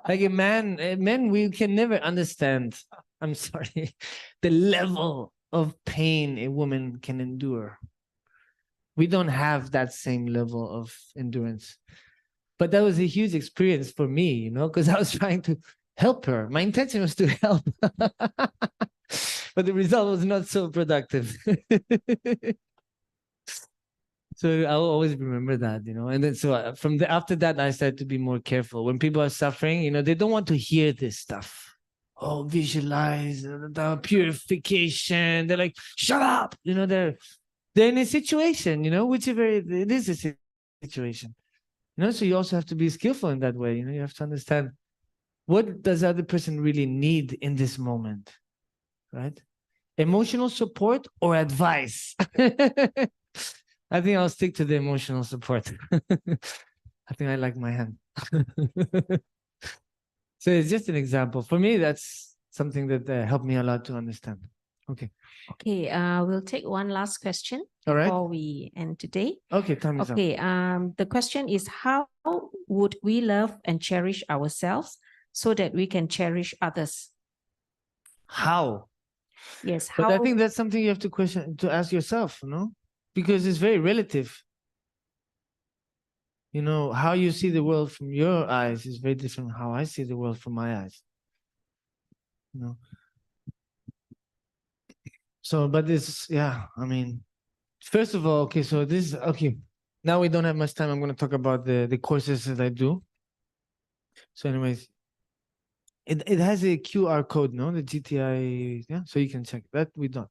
Like a man, we can never understand, I'm sorry, the level of pain a woman can endure. We don't have that same level of endurance. But that was a huge experience for me, because I was trying to help her. My intention was to help. But the result was not so productive. So I'll always remember that, And then so after that, I started to be more careful. When people are suffering, they don't want to hear this stuff. Oh, visualize the purification. They're like, shut up. They're in a situation, which it is a situation. So you also have to be skillful in that way. You have to understand, what does the other person really need in this moment, right? Emotional support or advice? I think I'll stick to the emotional support. I think I like my hand. So it's just an example. For me, that's something that helped me a lot to understand. Okay. Okay, we'll take one last question All right. before we end today. Okay, time is up. Okay, the question is, how would we love and cherish ourselves so that we can cherish others? How? Yes, But how? I think that's something you have to ask yourself, Because it's very relative. How you see the world from your eyes is very different from how I see the world from my eyes. So, but this, yeah, first of all, okay, so this, okay, now we don't have much time. I'm going to talk about the courses that I do. So anyways, it has a QR code, no? The GTI, yeah, so you can check that. We don't.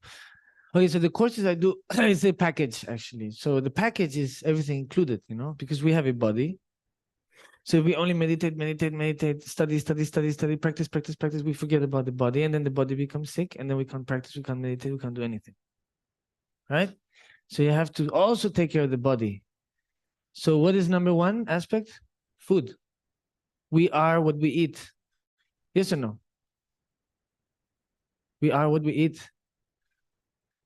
Okay, so the courses I do is a package, actually. So the package is everything included, because we have a body. So if we only meditate, study, practice, we forget about the body, and then the body becomes sick, and then we can't practice, we can't meditate, we can't do anything. Right? So you have to also take care of the body. So what is number one aspect? Food. We are what we eat. Yes or no? We are what we eat.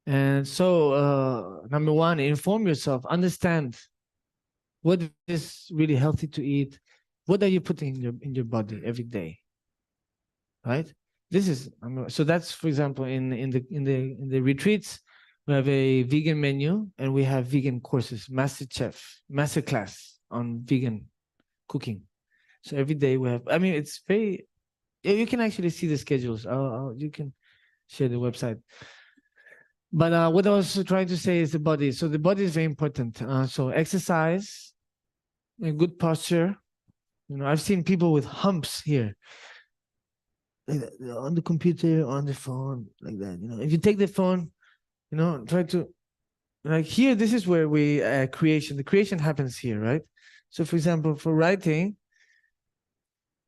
And so number one, inform yourself, understand what is really healthy to eat. What are you putting in your body every day? Right? This is so that's, for example, in the retreats, we have a vegan menu and we have vegan courses, master class on vegan cooking. So every day we have, it's very, you can actually see the schedules. You can share the website. But what I was trying to say is the body. So the body is very important. So exercise, a good posture. I've seen people with humps here, on the computer, on the phone, like that. If you take the phone, try to, like here, this is where we the creation happens here, right? So for example, for writing,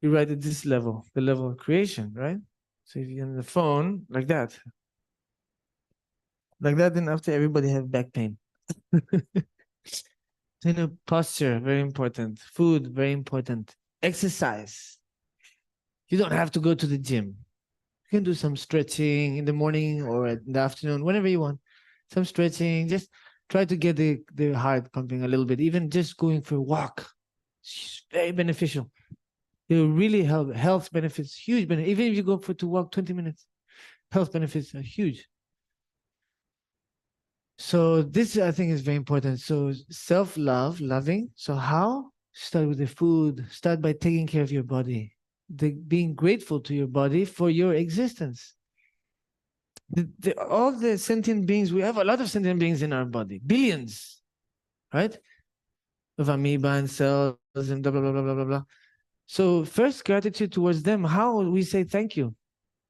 you write at this level, the level of creation, right? So if you're on the phone, like that, then after everybody have back pain. Posture, very important. Food, very important. Exercise. You don't have to go to the gym. You can do some stretching in the morning or in the afternoon, whenever you want. Some stretching. Just try to get the heart pumping a little bit. Even just going for a walk. It's very beneficial. It will really help. Health benefits, huge benefits. Even if you go to walk 20 minutes, health benefits are huge. So this, I think, is very important. So self-love, loving. So how? Start with the food. Start by taking care of your body. Being grateful to your body for your existence. All the sentient beings, we have a lot of sentient beings in our body, billions, right? Of amoeba and cells and blah, blah, blah, blah, blah, blah, blah. So first, gratitude towards them. How we say thank you?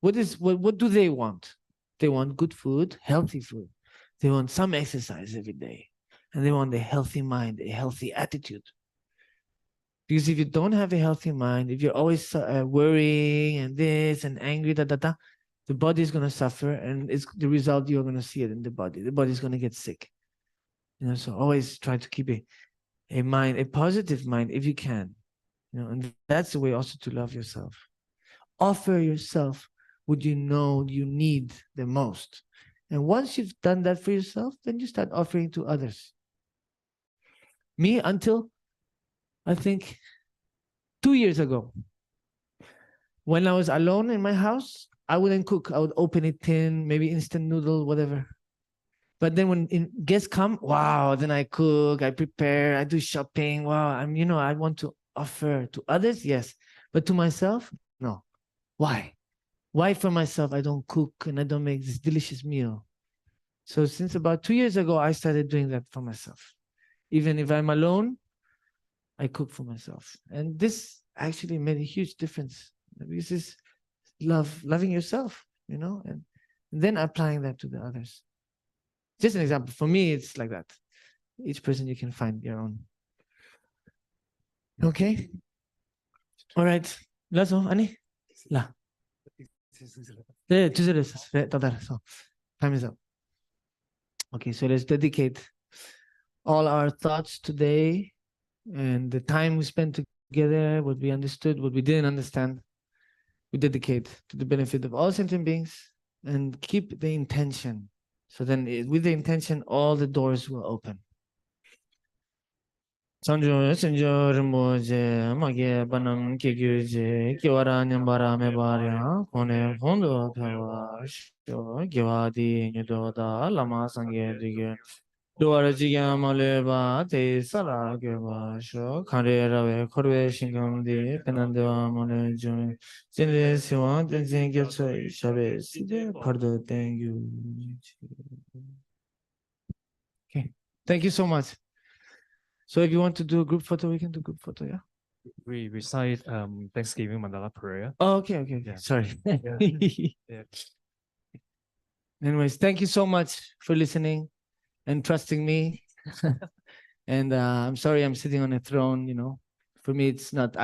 What do they want? They want good food, healthy food. They want some exercise every day. And they want a healthy mind, a healthy attitude. Because if you don't have a healthy mind, if you're always worrying and this and angry, the body is going to suffer, and it's the result. You're going to see it in the body. The body is going to get sick. So always try to keep a mind, a positive mind, if you can. And that's the way also to love yourself. Offer yourself what you know you need the most. And once you've done that for yourself, then you start offering to others. Me, until I think 2 years ago, when I was alone in my house, I wouldn't cook. I would open a tin, maybe instant noodle, whatever. But then when guests come, wow, then I cook, I prepare, I do shopping. Wow, I want to offer to others, yes. But to myself, no. Why? Why for myself I don't cook and I don't make this delicious meal? So since about 2 years ago, I started doing that for myself. Even if I'm alone, I cook for myself. And this actually made a huge difference. This is loving yourself, and then applying that to the others. Just an example. For me, it's like that. Each person, you can find your own. Okay? All right. Lazo, Ani? La. So, time is up. Okay, so let's dedicate all our thoughts today and the time we spent together, what we understood, what we didn't understand. We dedicate to the benefit of all sentient beings and keep the intention. So then with the intention, all the doors will open. Sanjo Sanjo Rimboje Mage Banam Kegyuje Kiwara Nyambara Mebaria Kone Hondo Kawa Sho Giwadi Nyudoda Lama Sange Dige Duara Jiga Maleba Te Sala Geba Sho Kare Rave Korwe Shingamdi Penandeva Mone Jun Sinde Siwan Tenzin Gyatso Shabe Side Pardo Thank you. Okay, thank you so much. So if you want to do a group photo, we can do group photo, yeah? We recite Thanksgiving Mandala prayer. Oh, okay. Yeah. Sorry. Yeah. Anyways, thank you so much for listening and trusting me. And I'm sorry I'm sitting on a throne, For me, it's not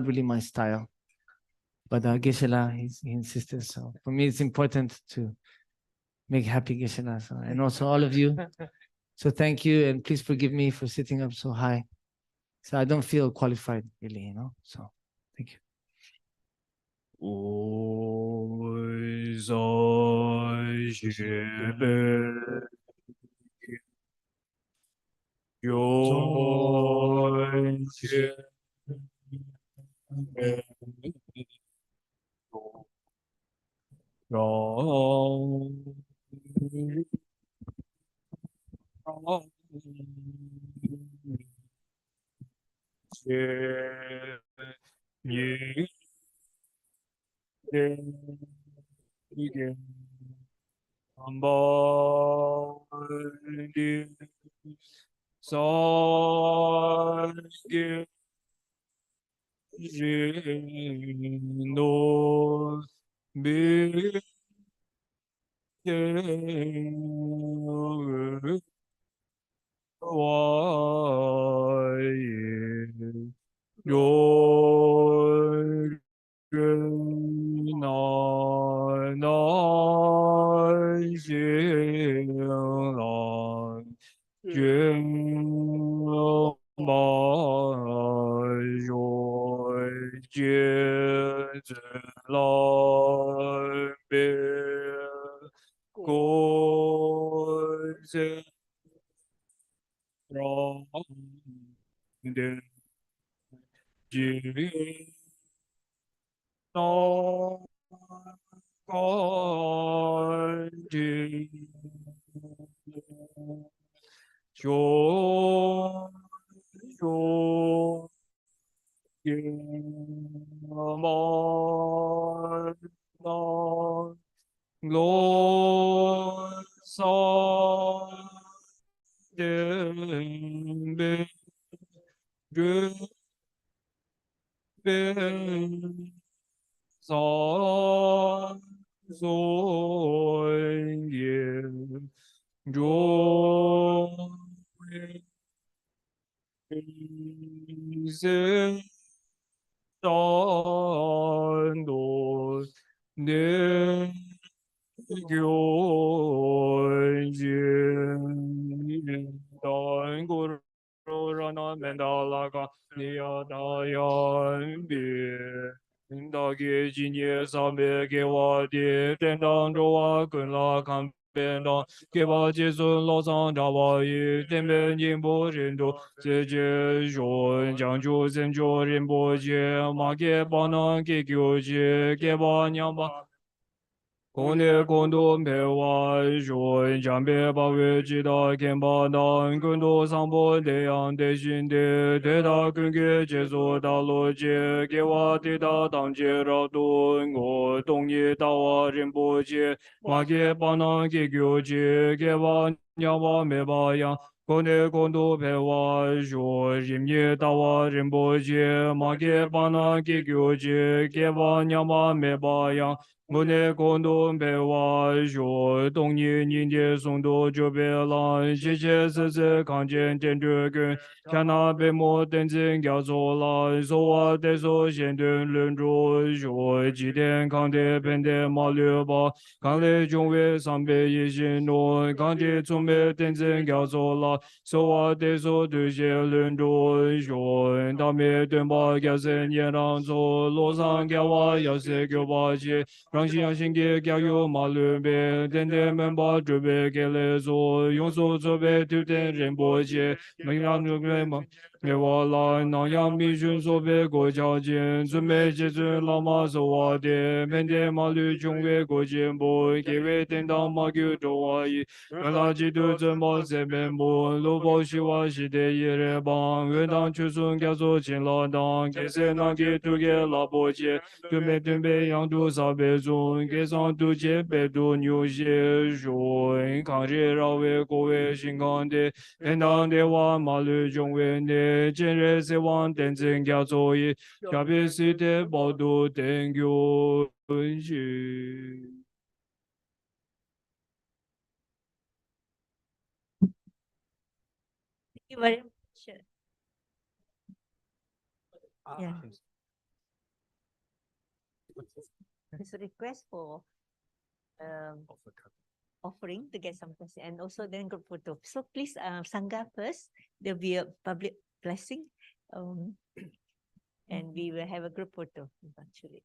really my style. But Geshe-la, he insisted. So for me, it's important to make happy Geshe-la. So, and also all of you. So thank you, and please forgive me for sitting up so high. So I don't feel qualified, really, So thank you. so Lord, so so Kone kondo pewa shon jambe bawe jida kemba dan kondo sambo de yang de shin de de da kunge jesu da lo je kewa de da dang je ra do ngo dong ye da wa rinpo je ma ke pa na ke kyo je kewa nya wa me ba yang Kone kondo pewa shon rim ye da wa rinpo je ma ke pa na ke kyo je kewa nya wa me ba yang Mune kondo bewa shuo dong yi nin jie song do zhe be lan xie xie si si kang jian jian zhe gen kia na bei mo den jing kia zo lan so wa de so xian dun lun zhu shuo ji dian kang de pen de ma liu ba kang le zhong wei sang bei yi xin nu kang ji zong bei den jing kia zo la so wa de so du xie lun zhu shuo da me dun ba kia sen yan rang zo lo sang kia wa ya se kyo ba ji 让信仰心给教育马路边，天天门把准备给来做，用手准备对待人波节，能让准备吗？给我来，那样民群所备国家间，准备接准老马手瓦的，面对马路中为国间波，给为等到马球中华一，让垃圾都怎么在面目，路保希望是的一人帮，为当去送给做勤劳当，给谁能给都给老波节，准备养猪少备中，给上都接备都牛些说，抗日绕为国为新港的，天堂的话马路中为的，今日希望等真叫作业，特别是的报道等有是。 Thank you very much. Yeah. There's a request for offering to get some blessing and also then group photo. So please Sangha first. There'll be a public blessing. And we will have a group photo eventually.